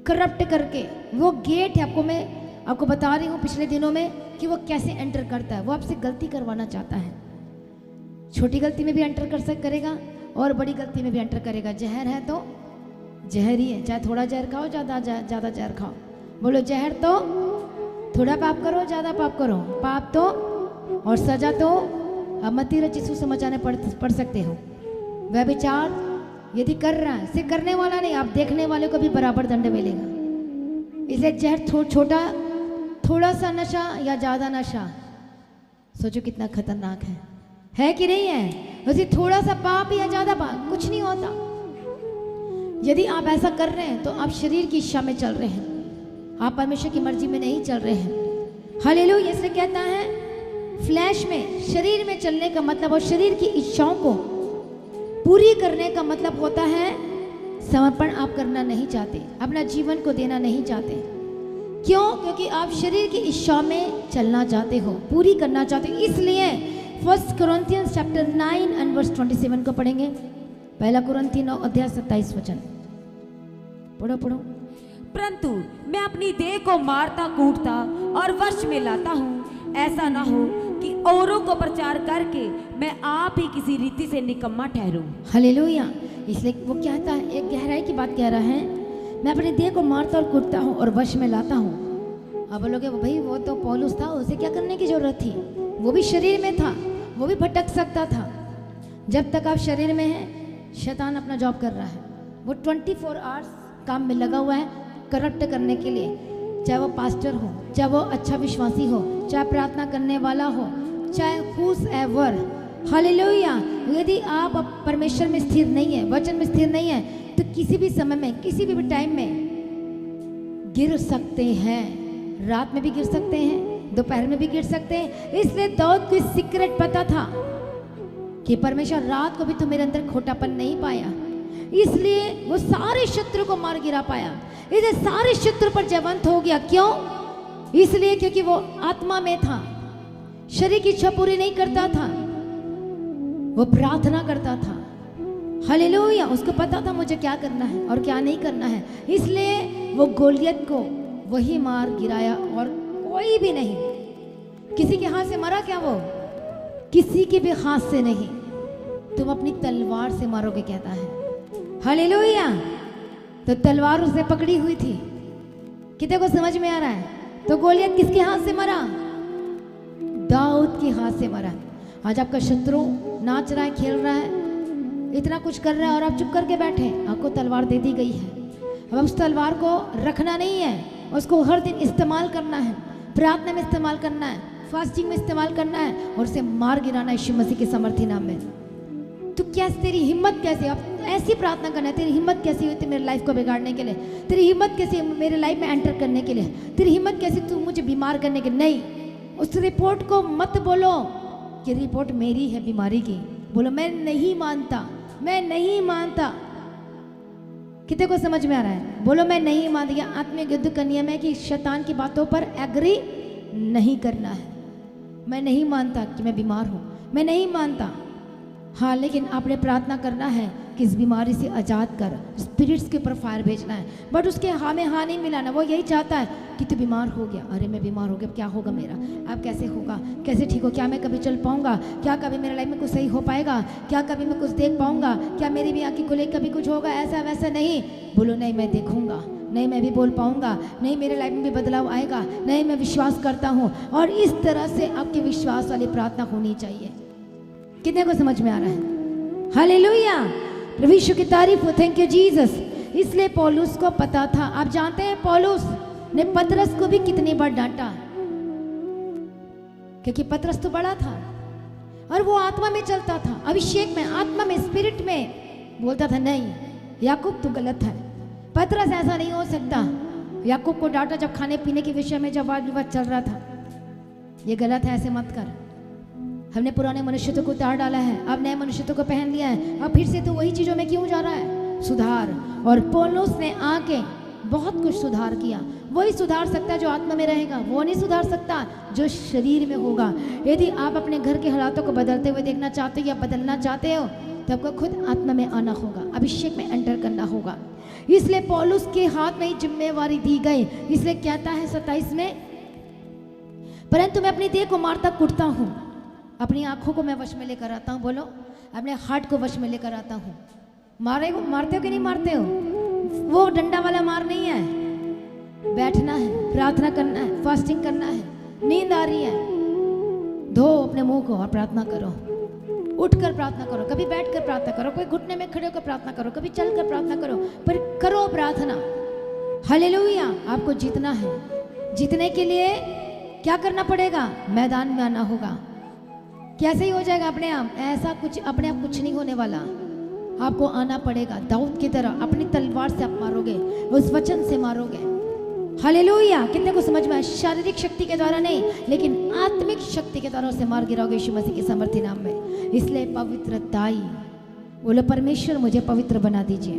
Corrupt करके। वो gate है, मैं आपको बता रही हूँ पिछले दिनों में कि वो कैसे एंटर करता है। वो आपसे गलती करवाना चाहता है, छोटी गलती में भी एंटर करेगा और बड़ी गलती में भी एंटर करेगा। जहर है तो जहर ही है, चाहे थोड़ा जहर खाओ ज़्यादा जहर खाओ। बोलो जहर तो थोड़ा पाप करो ज़्यादा पाप करो, पाप तो और सजा तो अब मती रची सुसमाचार पढ़ सकते हो। वह विचार यदि कर रहा है, सिर्फ करने वाला नहीं, आप देखने वाले को भी बराबर दंड मिलेगा। इसलिए जहर छोटा, थोड़ा सा नशा या ज़्यादा नशा, सोचो कितना खतरनाक है कि नहीं है। वैसे थोड़ा सा पाप या ज़्यादा पाप कुछ नहीं होता। यदि आप ऐसा कर रहे हैं तो आप शरीर की इच्छा में चल रहे हैं, आप परमेश्वर की मर्जी में नहीं चल रहे हैं। हालेलुया। इसलिए कहता है फ्लैश में, शरीर में चलने का मतलब और शरीर की इच्छाओं को पूरी करने का मतलब होता है समर्पण आप करना नहीं चाहते, अपना जीवन को देना नहीं चाहते। क्यों? क्योंकि आप शरीर की इच्छा में चलना चाहते हो, पूरी करना चाहते हो। इसलिए 1 Corinthians chapter 9 and verse 27 को पढ़ेंगे। 1 कुरिन्थी 9 अध्याय 27 वचन पढ़ो। परंतु मैं अपनी देह को मारता कूटता और वश में लाता हूँ, ऐसा ना हो कि औरों को प्रचार करके मैं आप ही किसी रीति से निकम्मा ठहरूं। हालेलुया। इसलिए वो कहता है, एक गहराई की बात कह रहा है, मैं अपनी देह को मारता और कूटता हूँ और वश में लाता हूँ। अब बोलोगे भाई वो तो पौलुस था, उसे क्या करने की जरूरत थी? वो भी शरीर में था, वो भी भटक सकता था। जब तक आप शरीर में हैं, शैतान अपना जॉब कर रहा है। वो 24 आवर्स काम में लगा हुआ है करप्ट करने के लिए, चाहे वो पास्टर हो, चाहे वो अच्छा विश्वासी हो, चाहे प्रार्थना करने वाला हो, चाहे हुज एवर। हालेलुया। यदि आप परमेश्वर में स्थिर नहीं है, वचन में स्थिर नहीं है, तो किसी भी समय में, किसी भी टाइम में गिर सकते हैं। रात में भी गिर सकते हैं, दोपहर में भी गिर सकते हैं। इसलिए दाऊद को सीक्रेट पता था कि परमेश्वर रात को भी तो मेरे अंदर खोटापन नहीं पाया, इसलिए वो सारे शत्रु को मार गिरा पाया। इसलिए सारे शत्रु पर जयवंत हो गया। क्यों? इसलिए क्योंकि वो आत्मा में था, शरीर की इच्छा पूरी नहीं करता था, वो प्रार्थना करता था। हालेलुया। उसको पता था मुझे क्या करना है और क्या नहीं करना है, इसलिए वो गोलियत को वही मार गिराया और कोई भी नहीं। किसी के हाथ से मरा क्या? वो किसी के भी हाथ से नहीं, तुम अपनी तलवार से मारोगे कहता है। हालेलुया। तो तलवार उसने पकड़ी हुई थी। कितने को समझ में आ रहा है? तो गोलियत किसके हाथ से मरा? दाऊद के हाथ से मरा। आज आपका शत्रु नाच रहा है, खेल रहा है, इतना कुछ कर रहा है और आप चुप करके बैठे। आपको तलवार दे दी गई है, अब उस तलवार को रखना नहीं है, उसको हर दिन इस्तेमाल करना है, प्रार्थना में इस्तेमाल करना है, फास्टिंग में इस्तेमाल करना है और उसे मार गिराना यीशु मसीह के सामर्थी नाम में। तो क्या तेरी हिम्मत कैसे? अब ऐसी प्रार्थना करना है, तेरी हिम्मत कैसी हुई थी मेरे लाइफ को बिगाड़ने के लिए? तेरी हिम्मत कैसी मेरे लाइफ में एंटर करने के लिए? तेरी हिम्मत कैसी तू मुझे बीमार करने के? नहीं, उस रिपोर्ट को मत बोलो कि रिपोर्ट मेरी है बीमारी की। बोलो मैं नहीं मानता, मैं नहीं मानता। कितने को समझ में आ रहा है? बोलो मैं नहीं मानता। या आत्मिक युद्ध का नियम है कि शैतान की बातों पर एग्री नहीं करना है। मैं नहीं मानता कि मैं बीमार हूँ, मैं नहीं मानता। हाँ, लेकिन आपने प्रार्थना करना है कि इस बीमारी से आज़ाद कर, स्पिरिट्स के ऊपर फायर भेजना है। बट उसके हाँ में हाँ नहीं मिलाना। वो यही चाहता है कि तू बीमार हो गया, अरे मैं बीमार हो गया, अब क्या होगा मेरा? अब कैसे होगा? कैसे ठीक हो? क्या मैं कभी चल पाऊंगा? क्या कभी मेरे लाइफ में कुछ सही हो पाएगा? क्या कभी मैं कुछ देख पाऊंगा? क्या मेरी भी आँखें खुले कभी कुछ होगा? ऐसा वैसा नहीं। बोलो नहीं, मैं देखूंगा, नहीं मैं भी बोल पाऊंगा, नहीं मेरे लाइफ में भी बदलाव आएगा, नहीं मैं विश्वास करता हूँ। और इस तरह से आपकी विश्वास वाली प्रार्थना होनी चाहिए। कितने को समझ में आ रहा है? हालेलुया। प्रभु यीशु की तारीफ हो। Thank you Jesus. इसलिए पौलुस को पता था। आप जानते हैं पौलुस ने पतरस को भी कितनी बार डांटा, क्योंकि पतरस तो बड़ा था और वो आत्मा में चलता था, अभिषेक में, आत्मा में, स्पिरिट में। बोलता था नहीं याकूब तू गलत है, पतरस ऐसा नहीं हो सकता। याकूब को डांटा जब खाने पीने के विषय में जब वाद विवाद चल रहा था, ये गलत है, ऐसे मत कर। हमने पुराने मनुष्यत्व को उतार डाला है, अब नए मनुष्यत्व को पहन लिया है, अब फिर से तो वही चीजों में क्यों जा रहा है? सुधार। और पौलुस ने आके बहुत कुछ सुधार किया। वही सुधार सकता है जो आत्मा में रहेगा, वो नहीं सुधार सकता जो शरीर में होगा। यदि आप अपने घर के हालातों को बदलते हुए देखना चाहते हो या बदलना चाहते हो, तो आपको खुद आत्मा में आना होगा, अभिषेक में एंटर करना होगा। इसलिए पौलुस के हाथ में ही जिम्मेवारी दी गई। इसलिए कहता है 27 में, परंतु मैं अपनी देह को मारता कुटता हूँ, अपनी आंखों को मैं वश में लेकर आता हूँ। बोलो, अपने हार्ट को वश में लेकर आता हूँ। मारते हो कि नहीं मारते हो? वो डंडा वाला मार नहीं है, बैठना है, प्रार्थना करना है, फास्टिंग करना है। नींद आ रही है, धो अपने मुंह को और प्रार्थना करो। उठकर प्रार्थना करो, कभी बैठकर प्रार्थना करो, कोई घुटने में खड़े होकर प्रार्थना करो, कभी चलकर प्रार्थना करो, पर करो प्रार्थना। हालेलुया। आपको जीतना है। जीतने के लिए क्या करना पड़ेगा? मैदान में आना होगा। कैसे ही हो जाएगा अपने आप? ऐसा कुछ अपने आप कुछ नहीं होने वाला। आपको आना पड़ेगा। दाऊद की तरह अपनी तलवार से आप मारोगे, उस वचन से मारोगे। हालेलुया। कितने को समझ में आया? शारीरिक शक्ति के द्वारा नहीं, लेकिन आत्मिक शक्ति के द्वारा उसे मार गिराओगे यीशु मसीह के सामर्थ्य नाम में। इसलिए पवित्रताई, बोलो परमेश्वर मुझे पवित्र बना दीजिए।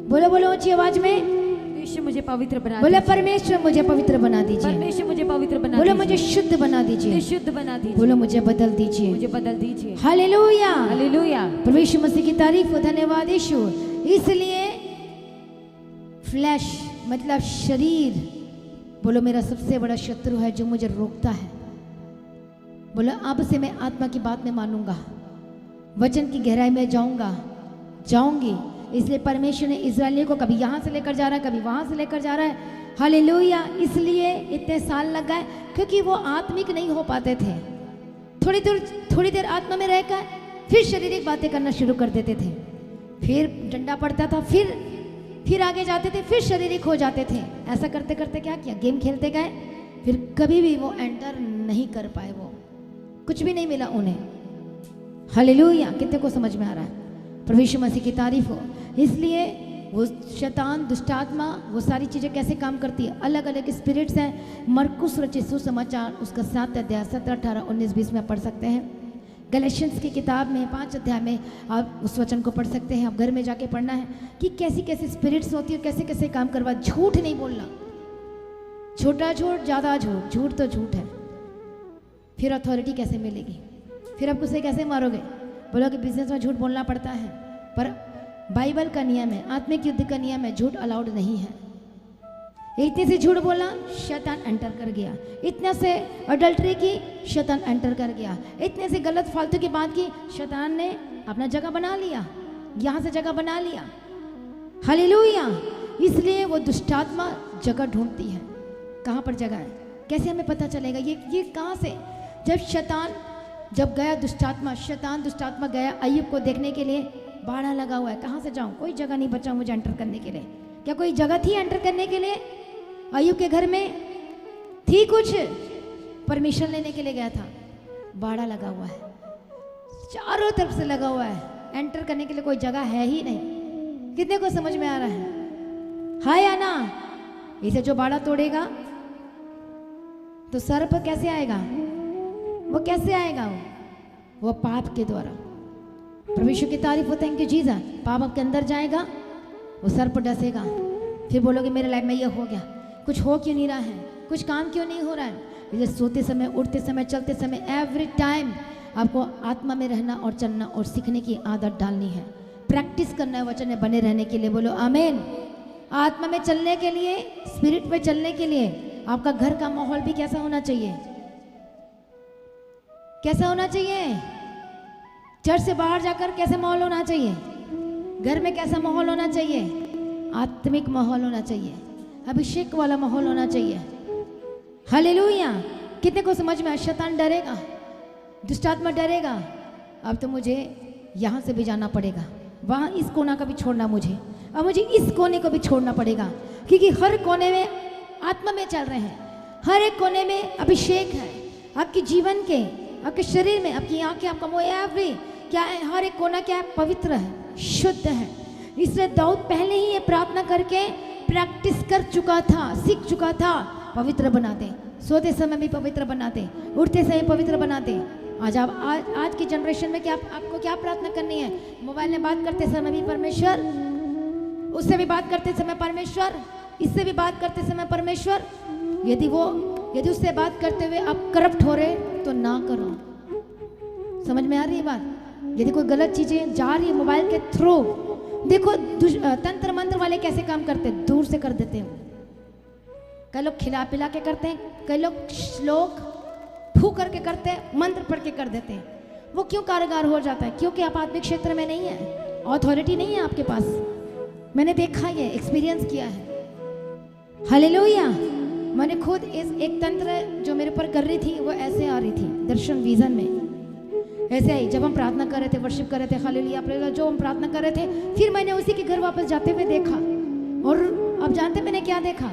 बोलो बोलो ऊंची आवाज में, परमेश्वर मुझे पवित्र बना बोले दीजिए। परमेश्वर मुझे पवित्र बना दीजिए। परमेश्वर मुझे पवित्र बना बोलो दीजिए। मुझे शुद्ध बना दीजिए। मुझे शुद्ध बना दीजिए। बोलो मुझे बदल दीजिए। मुझे बदल दीजिए। हालेलुया। हालेलुया। परमेश्वर मसीह की तारीफ हो। धन्यवाद यीशु। इसलिए फ्लैश मतलब शरीर, बोलो मेरा सबसे बड़ा शत्रु है जो मुझे रोकता है। बोलो अब से मैं आत्मा की बात में मानूंगा, वचन की गहराई में जाऊंगी। इसलिए परमेश्वर ने इजरायलियों को कभी यहाँ से लेकर जा रहा है, कभी वहाँ से लेकर जा रहा है। हालेलुया। इसलिए इतने साल लग गए क्योंकि वो आत्मिक नहीं हो पाते थे। थोड़ी देर आत्मा में रहकर फिर शारीरिक बातें करना शुरू कर देते थे, फिर डंडा पड़ता था, फिर आगे जाते थे, फिर शारीरिक हो जाते थे। ऐसा करते करते क्या किया? गेम खेलते गए, फिर कभी भी वो एंटर नहीं कर पाए, वो कुछ भी नहीं मिला उन्हें। हालेलुया। कितने को समझ में आ रहा है? परमेश्वर मसीह की तारीफ हो। इसलिए वो शैतान, दुष्टात्मा, वो सारी चीज़ें कैसे काम करती है, अलग अलग स्पिरिट्स हैं। मरकुस रचित सुसमाचार उसका 7 अध्याय 17, 18, 19, 20 में पढ़ सकते हैं। गैलेशियंस की किताब में 5 अध्याय में आप उस वचन को पढ़ सकते हैं। आप घर में जाके पढ़ना है कि कैसी कैसी स्पिरिट्स होती है, कैसे कैसे काम करवा। झूठ नहीं बोलना, छोटा झूठ, ज़्यादा झूठ, झूठ तो झूठ है। फिर अथॉरिटी कैसे मिलेगी? फिर आप उसे कैसे मारोगे? बोलो कि बिजनेस में झूठ बोलना पड़ता है, पर बाइबल का नियम है, आत्मिक युद्ध का नियम है, झूठ अलाउड नहीं है। इतने से झूठ बोला, शैतान एंटर कर गया। इतने से अडल्ट्री की, शैतान एंटर कर गया। इतने से गलत फालतू की बात की, शैतान ने अपना जगह बना लिया, यहाँ से जगह बना लिया। हालेलुया। इसलिए वो दुष्टात्मा जगह ढूंढती है। कहाँ पर जगह है? कैसे हमें पता चलेगा ये कहाँ से? जब गया दुष्टात्मा गया अय्यूब को देखने के लिए, बाड़ा लगा हुआ है, कहाँ से जाऊँ? कोई जगह नहीं बचा मुझे एंटर करने के लिए। क्या कोई जगह थी एंटर करने के लिए? अय्यूब के घर में थी कुछ? परमिशन लेने के लिए गया था। बाड़ा लगा हुआ है, चारों तरफ से लगा हुआ है, एंटर करने के लिए कोई जगह है ही नहीं। कितने को समझ में आ रहा है? हाँ या ना? इसे जो बाड़ा तोड़ेगा तो सर्प कैसे आएगा? वो कैसे आएगा? वो पाप के द्वारा। परमेश्वर की तारीफ हो। Thank you Jesus. पाप आपके अंदर जाएगा, वो सर्प डसेगा। फिर बोलोगे मेरे लाइफ में ये हो गया, कुछ हो क्यों नहीं रहा है, कुछ काम क्यों नहीं हो रहा है? इसलिए सोते समय, उठते समय, चलते समय, एवरी टाइम आपको आत्मा में रहना और चलना और सीखने की आदत डालनी है। प्रैक्टिस करना है वचन में बने रहने के लिए। बोलो आमीन। आत्मा में चलने के लिए, स्पिरिट में चलने के लिए आपका घर का माहौल भी कैसा होना चाहिए? कैसा होना चाहिए? चर्च से बाहर जाकर कैसे माहौल होना चाहिए? घर में कैसा माहौल होना चाहिए? आत्मिक माहौल होना चाहिए, अभिषेक वाला माहौल होना चाहिए। हालेलुया। कितने को समझ में? शैतान डरेगा, दुष्टात्मा डरेगा। अब तो मुझे यहाँ से भी जाना पड़ेगा, वहाँ इस कोना का भी छोड़ना मुझे, अब मुझे इस कोने को भी छोड़ना पड़ेगा, क्योंकि हर कोने में आत्मा में चल रहे हैं, हर एक कोने में अभिषेक है। आपके जीवन के, आपके शरीर में, आपकी आंखें, आपका मुंह, एवरी क्या है, हर एक कोना क्या है? पवित्र है, शुद्ध है। इसलिए दाऊद पहले ही ये प्रार्थना करके प्रैक्टिस कर चुका था, सीख चुका था। पवित्र बना दे, सोते समय भी पवित्र बना दे, उठते समय पवित्र बना दे। आज की जनरेशन में क्या आपको क्या प्रार्थना करनी है? मोबाइल में बात करते समय भी परमेश्वर, उससे भी बात करते समय परमेश्वर, इससे भी बात करते समय परमेश्वर। यदि उससे बात करते हुए आप करप्ट हो रहे तो ना करो। समझ में आ रही है बात? यदि कोई गलत चीजें जा रही है मोबाइल के थ्रू, देखो तंत्र मंत्र वाले कैसे काम करते हैं, दूर से कर देते हैं। कई लोग खिला पिला के करते हैं, कई लोग श्लोक फू करके करते हैं, मंत्र पढ़ के कर देते हैं। वो क्यों कारगर हो जाता है? क्योंकि आप आत्मिक क्षेत्र में नहीं है, अथॉरिटी नहीं है आपके पास। मैंने देखा, ये एक्सपीरियंस किया है। हालेलुया। मैंने खुद एक तंत्र जो मेरे ऊपर कर रही थी, वो ऐसे आ रही थी दर्शन विजन में, ऐसे ही जब हम प्रार्थना कर रहे थे, वर्शिप कर रहे थे, हालेलुया प्रेज़, जो हम प्रार्थना कर रहे थे, फिर मैंने उसी के घर वापस जाते हुए देखा। और अब जानते मैंने क्या देखा?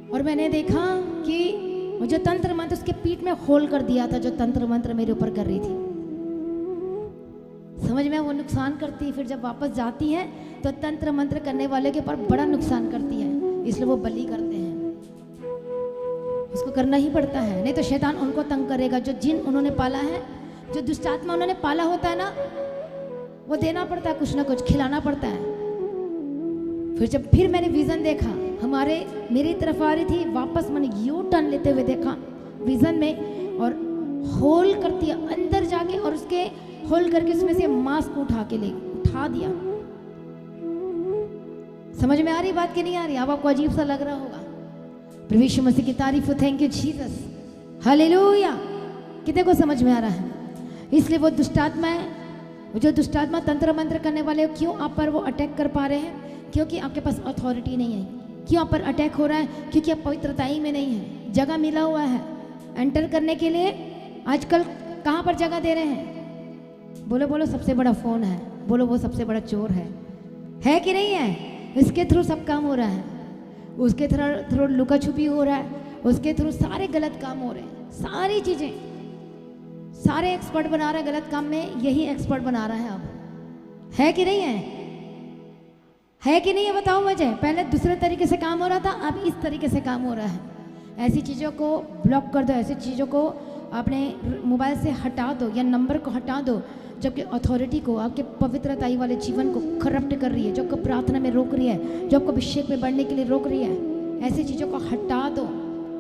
और मैंने देखा कि जो तंत्र मंत्र उसके पीठ में होल कर दिया था, जो तंत्र मंत्र मेरे ऊपर कर रही थी। समझ में वो नुकसान करती है, फिर जब वापस जाती है तो तंत्र मंत्र करने वाले के ऊपर बड़ा नुकसान करती है, इसलिए वो बलि करते हैं। उसको करना ही पड़ता है, नहीं तो शैतान उनको तंग करेगा। जो जिन उन्होंने पाला है, जो दुष्टात्मा उन्होंने पाला होता है ना, वो देना पड़ता है, कुछ ना कुछ खिलाना पड़ता है। फिर मैंने विजन देखा, मेरी तरफ आ रही थी, वापस मैंने यू टर्न लेते हुए देखा विजन में, और होल करती है अंदर जाके, और उसके होल करके उसमें से मांस को उठा दिया। समझ में आ रही बात कि नहीं आ रही? अब आपको अजीब सा लग रहा होगा। प्रभु यीशु मसीह की तारीफ हो, थैंक यू जीसस, हालेलुया। कितने को समझ में आ रहा है? इसलिए वो दुष्टात्मा है, जो दुष्टात्मा तंत्र मंत्र करने वाले, क्यों आप पर वो अटैक कर पा रहे हैं? क्योंकि आपके पास अथॉरिटी नहीं है। क्यों आप पर अटैक हो रहा है? क्योंकि आप पवित्रता ही में नहीं है। जगह मिला हुआ है एंटर करने के लिए। आजकल कहाँ पर जगह दे रहे हैं? बोलो बोलो, सबसे बड़ा फोन है, बोलो वो सबसे बड़ा चोर है कि नहीं है? इसके थ्रू सब काम हो रहा है, उसके थ्रू लुका छुपी हो रहा है, उसके थ्रू सारे गलत काम हो रहे हैं। सारी चीजें, सारे एक्सपर्ट बना रहा है गलत काम में, यही एक्सपर्ट बना रहा है। अब है कि नहीं है कि नहीं है? बताओ मुझे। पहले दूसरे तरीके से काम हो रहा था, अब इस तरीके से काम हो रहा है। ऐसी चीज़ों को ब्लॉक कर दो, ऐसी चीज़ों को अपने मोबाइल से हटा दो या नंबर को हटा दो, जबकि अथॉरिटी को, आपके पवित्रताई वाले जीवन को करप्ट कर रही है, जो आपको प्रार्थना में रोक रही है, जो आपको अभिषेक में बढ़ने के लिए रोक रही है। ऐसी चीज़ों को हटा दो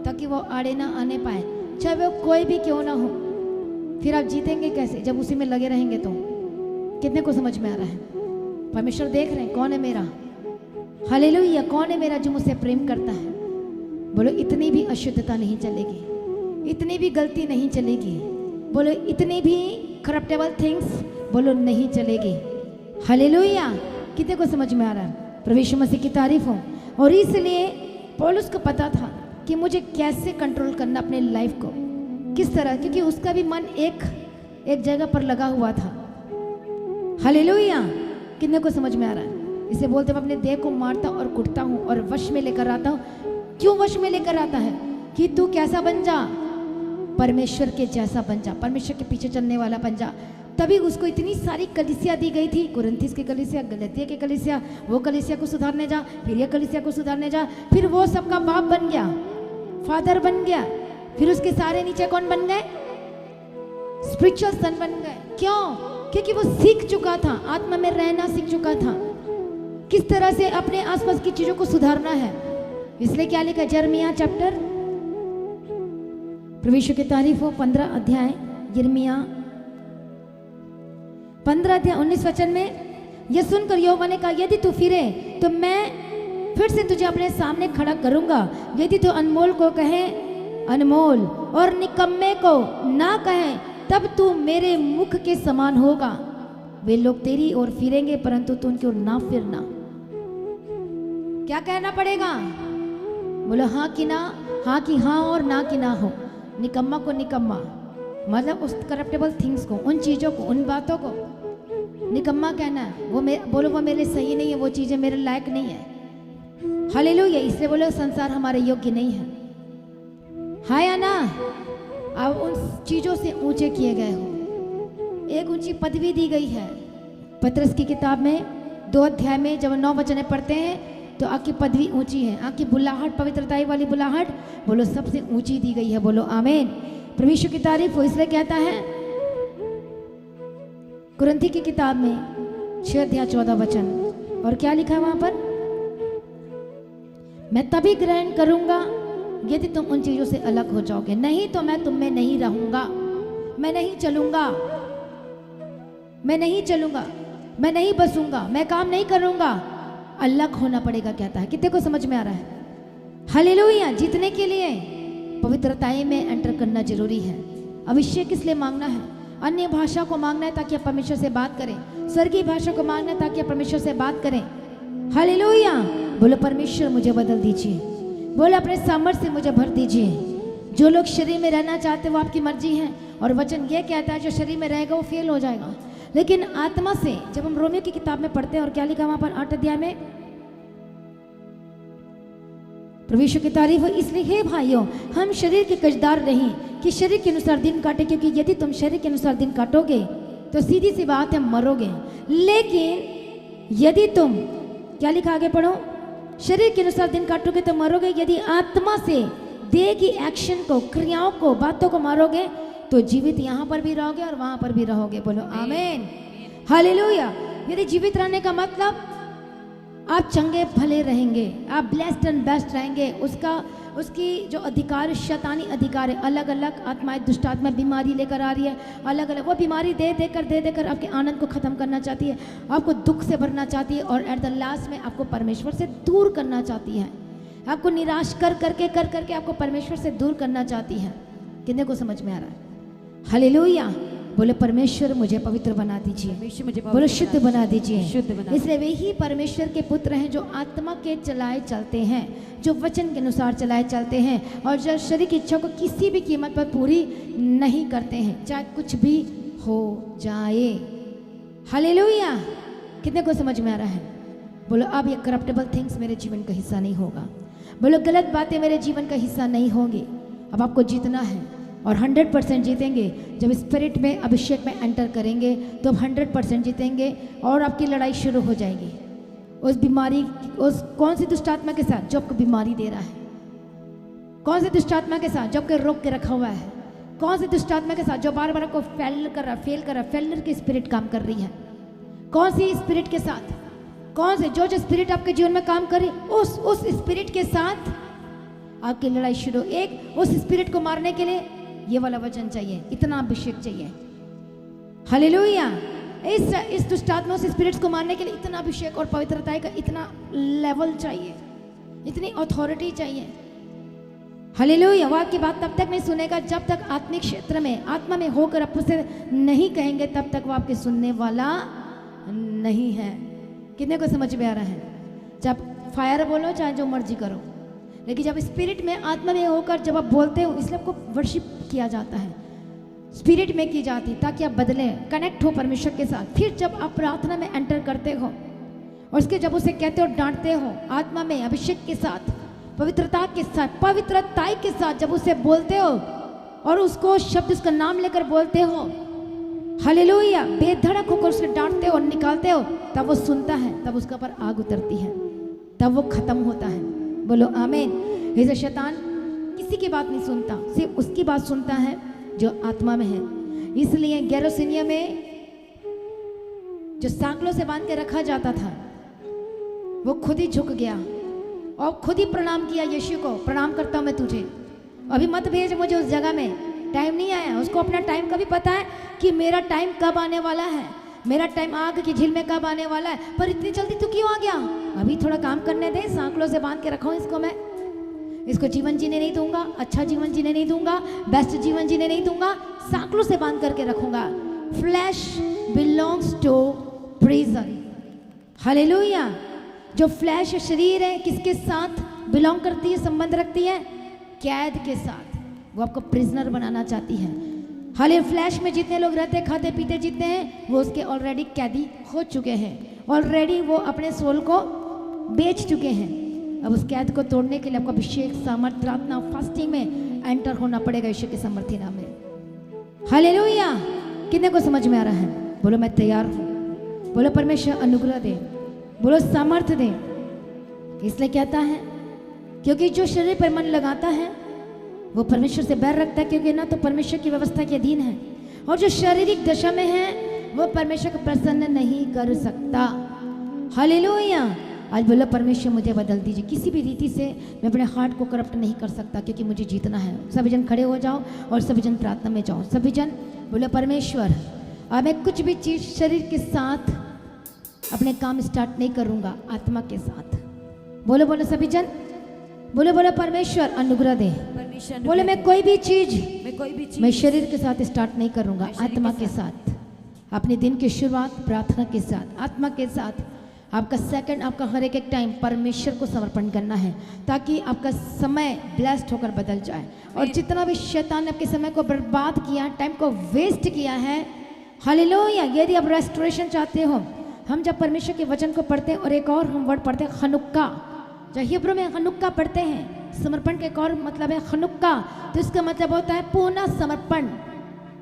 ताकि वो आड़े ना आने पाए, चाहे वो कोई भी क्यों ना हो। फिर आप जीतेंगे कैसे जब उसी में लगे रहेंगे? तो कितने को समझ में आ रहा है? परमेश्वर देख रहे हैं कौन है मेरा, हालेलुया, कौन है मेरा जो मुझसे प्रेम करता है। बोलो इतनी भी अशुद्धता नहीं चलेगी, इतनी भी गलती नहीं चलेगी, बोलो इतनी भी करप्टेबल थिंग्स बोलो नहीं चलेगी। हालेलुया। कितने को समझ में आ रहा है? प्रभु यीशु मसीह की तारीफ हो। और इसलिए पौलुस को पता था कि मुझे कैसे कंट्रोल करना अपने लाइफ को, किस तरह, क्योंकि उसका भी मन एक जगह पर लगा हुआ था। हालेलुया। कितने को समझ में आ रहा है? इसे बोलते मैं अपने देह को मारता और कुटता हूँ और वश में लेकर आता हूँ। क्यों वश में लेकर आता है? कि तू कैसा बन जा, परमेश्वर के जैसा बन जा, परमेश्वर के पीछे चलने वाला बन जा। तभी उसको इतनी सारी कलीसिया दी गई थी, कुरिन्थिस की कलीसिया, गलतिया की कलीसिया, वो कलीसिया को सुधारने जा, फिर ये कलीसिया को सुधारने जा, फिर वो सबका बाप बन गया, फादर बन गया, फिर उसके सारे नीचे कौन बन गए? स्पिरिचुअल सन बन गए। क्यों? क्योंकि वो सीख चुका था, आत्मा में रहना सीख चुका था, किस तरह से अपने आसपास की चीजों को सुधारना है। इसलिए क्या लिखा? यिर्मयाह चैप्टर, प्रभु यीशु की तारीफ हो, 15 अध्याय, यिर्मयाह 15 अध्याय 19 वचन में यह सुनकर यहोवा ने कहा, यदि तू फिरे तो मैं फिर से तुझे अपने सामने खड़ा करूंगा। यदि तू अनमोल को कहे अनमोल और निकम्मे को ना कहे, तब तू मेरे मुख के समान होगा। वे लोग तेरी ओर फिरेंगे परंतु तू उनकी ओर ना फिरना। क्या कहना पड़ेगा? बोलो हाँ कि ना, हाँ कि हाँ और ना कि ना हो। निकम्मा को निकम्मा मतलब उस करप्टेबल थिंग्स को, उन चीज़ों को, उन बातों को निकम्मा कहना है। वो बोलो वो मेरे सही नहीं है, वो चीज़ें मेरे लायक नहीं है। हालेलुया। इसलिए बोलो संसार हमारे योग्य नहीं है, हाँ या ना? आप उन चीज़ों से ऊंचे किए गए हो, एक ऊंची पदवी दी गई है। पतरस की किताब में 2 अध्याय में जब 9 वचन पढ़ते हैं तो आपकी पदवी ऊंची है, आपकी बुलाहट, पवित्रताई वाली बुलाहट बोलो सबसे ऊंची दी गई है। बोलो आमीन। प्रभु यीशु की तारीफ हो। इसलिए कहता है कुरिन्थी की किताब में 6 अध्याय 14 वचन, और क्या लिखा है वहां पर? मैं तभी ग्रहण करूंगा यदि तुम उन चीजों से अलग हो जाओगे, नहीं तो मैं तुम में नहीं रहूंगा, मैं नहीं चलूंगा, मैं नहीं चलूंगा। मैं नहीं बसूंगा, मैं काम नहीं करूंगा, अलग होना पड़ेगा कहता है। कितने को समझ में आ रहा है? हालेलुया। जीतने के लिए पवित्रताएं में एंटर करना जरूरी है। अभिषेक किस लिए मांगना है? अन्य भाषा को मांगना है ताकि आप परमेश्वर से बात करें। स्वर्गीय भाषा को मांगना है ताकि आप परमेश्वर से बात करें। हालेलुया। बोलो परमेश्वर मुझे बदल दीजिए, बोलो अपने सामर्थ्य से मुझे भर दीजिए। जो लोग शरीर में रहना चाहते हैं वो आपकी मर्जी है, और वचन ये कहता है जो शरीर में रहेगा वो फेल हो जाएगा, लेकिन आत्मा से। जब हम रोमियो की किताब में पढ़ते हैं, और क्या लिखा वहां पर 8 अध्याय में, प्रभु की तारीफ हो। इसलिए हे भाइयों, हम शरीर के कर्जदार नहीं कि शरीर के अनुसार दिन काटे, क्योंकि यदि तुम शरीर के अनुसार दिन काटोगे तो सीधी सी बात है मरोगे। लेकिन यदि तुम, क्या लिखा आगे पढ़ो, शरीर के अनुसार दिन काटोगे तो मरोगे, यदि आत्मा से देह की एक्शन को, क्रियाओं को, बातों को मारोगे तो जीवित यहाँ पर भी रहोगे और वहां पर भी रहोगे। बोलो आमीन, हालेलुया। यदि जीवित रहने का मतलब आप चंगे भले रहेंगे, आप ब्लेस्ड एंड बेस्ट रहेंगे। उसकी जो अधिकार, शैतानी अधिकार है, अलग अलग आत्माएं, दुष्ट आत्मा बीमारी लेकर आ रही है, अलग अलग वो बीमारी दे देकर आपके आनंद को खत्म करना चाहती है, आपको दुख से भरना चाहती है, और एट द लास्ट में आपको परमेश्वर से दूर करना चाहती है, आपको निराश कर करके आपको परमेश्वर से दूर करना चाहती है। कितने को समझ में आ रहा है? हालेलुया। बोले परमेश्वर मुझे पवित्र बना दीजिए, बोलो शुद्ध बना दीजिए। इसलिए वे ही परमेश्वर के पुत्र हैं जो आत्मा के चलाए चलते हैं, जो वचन के अनुसार चलाए चलते हैं, और जो शरीर की इच्छा को किसी भी कीमत पर पूरी नहीं करते हैं, चाहे कुछ भी हो जाए। हालेलुया। कितने को समझ में आ रहा है? बोलो अब ये करप्टेबल थिंग्स मेरे जीवन का हिस्सा नहीं होगा, बोलो गलत बातें मेरे जीवन का हिस्सा नहीं होंगी। अब आपको जीतना है, और 100% जीतेंगे। जब स्पिरिट में, अभिषेक में एंटर करेंगे तो 100% जीतेंगे, और आपकी लड़ाई शुरू हो जाएगी उस बीमारी, उस कौन सी दुष्ट आत्मा के साथ जो आपको बीमारी दे रहा है, कौन सी दुष्ट आत्मा के साथ जो आपके रोक के रखा हुआ है, कौन सी दुष्ट आत्मा के साथ जो बार बार आपको फेल कर रहा, फेलर की स्पिरिट काम कर रही है, कौन सी स्पिरिट के साथ, कौन से जो स्पिरिट आपके जीवन में काम करे, उस स्पिरिट के साथ आपकी लड़ाई शुरू। एक उस स्पिरिट को मारने के लिए ये वाला वचन चाहिए, इतना अभिषेक चाहिए। हालेलुया। इस दुष्ट आत्मा से स्पिरिट्स को मारने के लिए इतना अभिषेक और पवित्रता का इतना लेवल चाहिए, इतनी अथॉरिटी चाहिए। हालेलुया। वह की बात तब तक नहीं सुनेगा जब तक आत्मिक क्षेत्र में, आत्मा में होकर आप उसे नहीं कहेंगे, तब तक वो आपके सुनने वाला नहीं है। कितने को समझ में आ रहा है? जब फायर बोलो, चाहे जो मर्जी करो, लेकिन जब स्पिरिट में, आत्मा में होकर जब आप बोलते हो, इसलिए आपको वर्शिप किया जाता है, स्पिरिट में की जाती, ताकि आप बदलें, कनेक्ट हो परमेश्वर के साथ। फिर जब आप प्रार्थना में एंटर करते हो, और उसके जब उसे कहते हो, डांटते हो, आत्मा में अभिषेक के साथ, पवित्रता के साथ, पवित्रता के साथ जब उसे बोलते हो, और उसको शब्द, उसका नाम लेकर बोलते हो, हालेलुया, बेधड़क होकर उसे डांटते हो, निकालते हो, तब वो सुनता है, तब उसके ऊपर आग उतरती है, तब वो खत्म होता है। बोलो आमीन। ऐसे शैतान किसी की बात नहीं सुनता, सिर्फ उसकी बात सुनता है जो आत्मा में है। इसलिए गेरोसिनिया में जो सांकलों से बांध के रखा जाता था, वो खुद ही झुक गया और खुद ही प्रणाम किया यीशु को, प्रणाम करता हूं मैं तुझे, अभी मत भेज मुझे उस जगह में, टाइम नहीं आया। उसको अपना टाइम का भी पता है कि मेरा टाइम कब आने वाला है, मेरा टाइम आग की झील में कब आने वाला है। पर इतनी जल्दी तू क्यों आ गया? अभी थोड़ा काम करने दे, सांकलों से बांध के रखा हूं इसको, मैं इसको जीवन जीने नहीं दूंगा, अच्छा जीवन जीने नहीं दूंगा, बेस्ट जीवन जीने नहीं दूंगा, सांकलों से बांध करके रखूंगा। Flesh belongs to prison. Hallelujah. जो फ्लैश शरीर है किसके साथ बिलोंग करती है, संबंध रखती है? कैद के साथ। वो आपको प्रिजनर बनाना चाहती है। हाले फ्लैश में जितने लोग रहते, खाते पीते जितने हैं, वो उसके ऑलरेडी कैदी हो चुके हैं, ऑलरेडी वो अपने सोल को बेच चुके हैं। अब उस कैद को तोड़ने के लिए आपको अभिषेक, सामर्थ, प्रार्थना, फास्टिंग में एंटर होना पड़ेगा यीशु के सामर्थ्य नाम में। हालेलुया। कितने को समझ में आ रहा है? बोलो मैं तैयार हूँ। बोलो परमेश्वर अनुग्रह दे, बोलो सामर्थ्य दे। इसलिए कहता है क्योंकि जो शरीर पर मन लगाता है वो परमेश्वर से बैर रखता है, क्योंकि ना तो परमेश्वर की व्यवस्था के अधीन है, और जो शारीरिक दशा में है वो परमेश्वर को प्रसन्न नहीं कर सकता। हालेलुया। आज बोलो परमेश्वर मुझे बदल दीजिए, किसी भी रीति से मैं अपने हार्ट को करप्ट नहीं कर सकता, क्योंकि मुझे जीतना है। सभी जन खड़े हो जाओ और सभी जन प्रार्थना में जाओ। सभी जन बोलो परमेश्वर अब मैं कुछ भी चीज शरीर के साथ अपने काम स्टार्ट नहीं करूंगा आत्मा के साथ। बोलो बोलो सभी जन, बोलो बोलो परमेश्वर अनुग्रह दे। परमेश्वर बोले मैं कोई भी चीज मैं कोई भी चीज मैं शरीर के साथ स्टार्ट नहीं करूंगा, मैं शरीर आत्मा के के साथ। अपने दिन की शुरुआत प्रार्थना के साथ, आत्मा के साथ। आपका सेकंड, आपका हर एक टाइम परमेश्वर को समर्पण करना है, ताकि आपका समय ब्लेस्ड होकर बदल जाए। और जितना भी शैतान ने आपके समय को बर्बाद किया, टाइम को वेस्ट किया है, हालेलुया, यदि आप रेस्टोरेशन चाहते हो, हम जब परमेश्वर के वचन को पढ़ते हैं और एक और हम वर्ड पढ़ते हैं खनुक्का, जब हिब्रू में खनुक्का पढ़ते हैं, समर्पण का एक और मतलब है खनुक्का, तो इसका मतलब होता है पूर्ण समर्पण।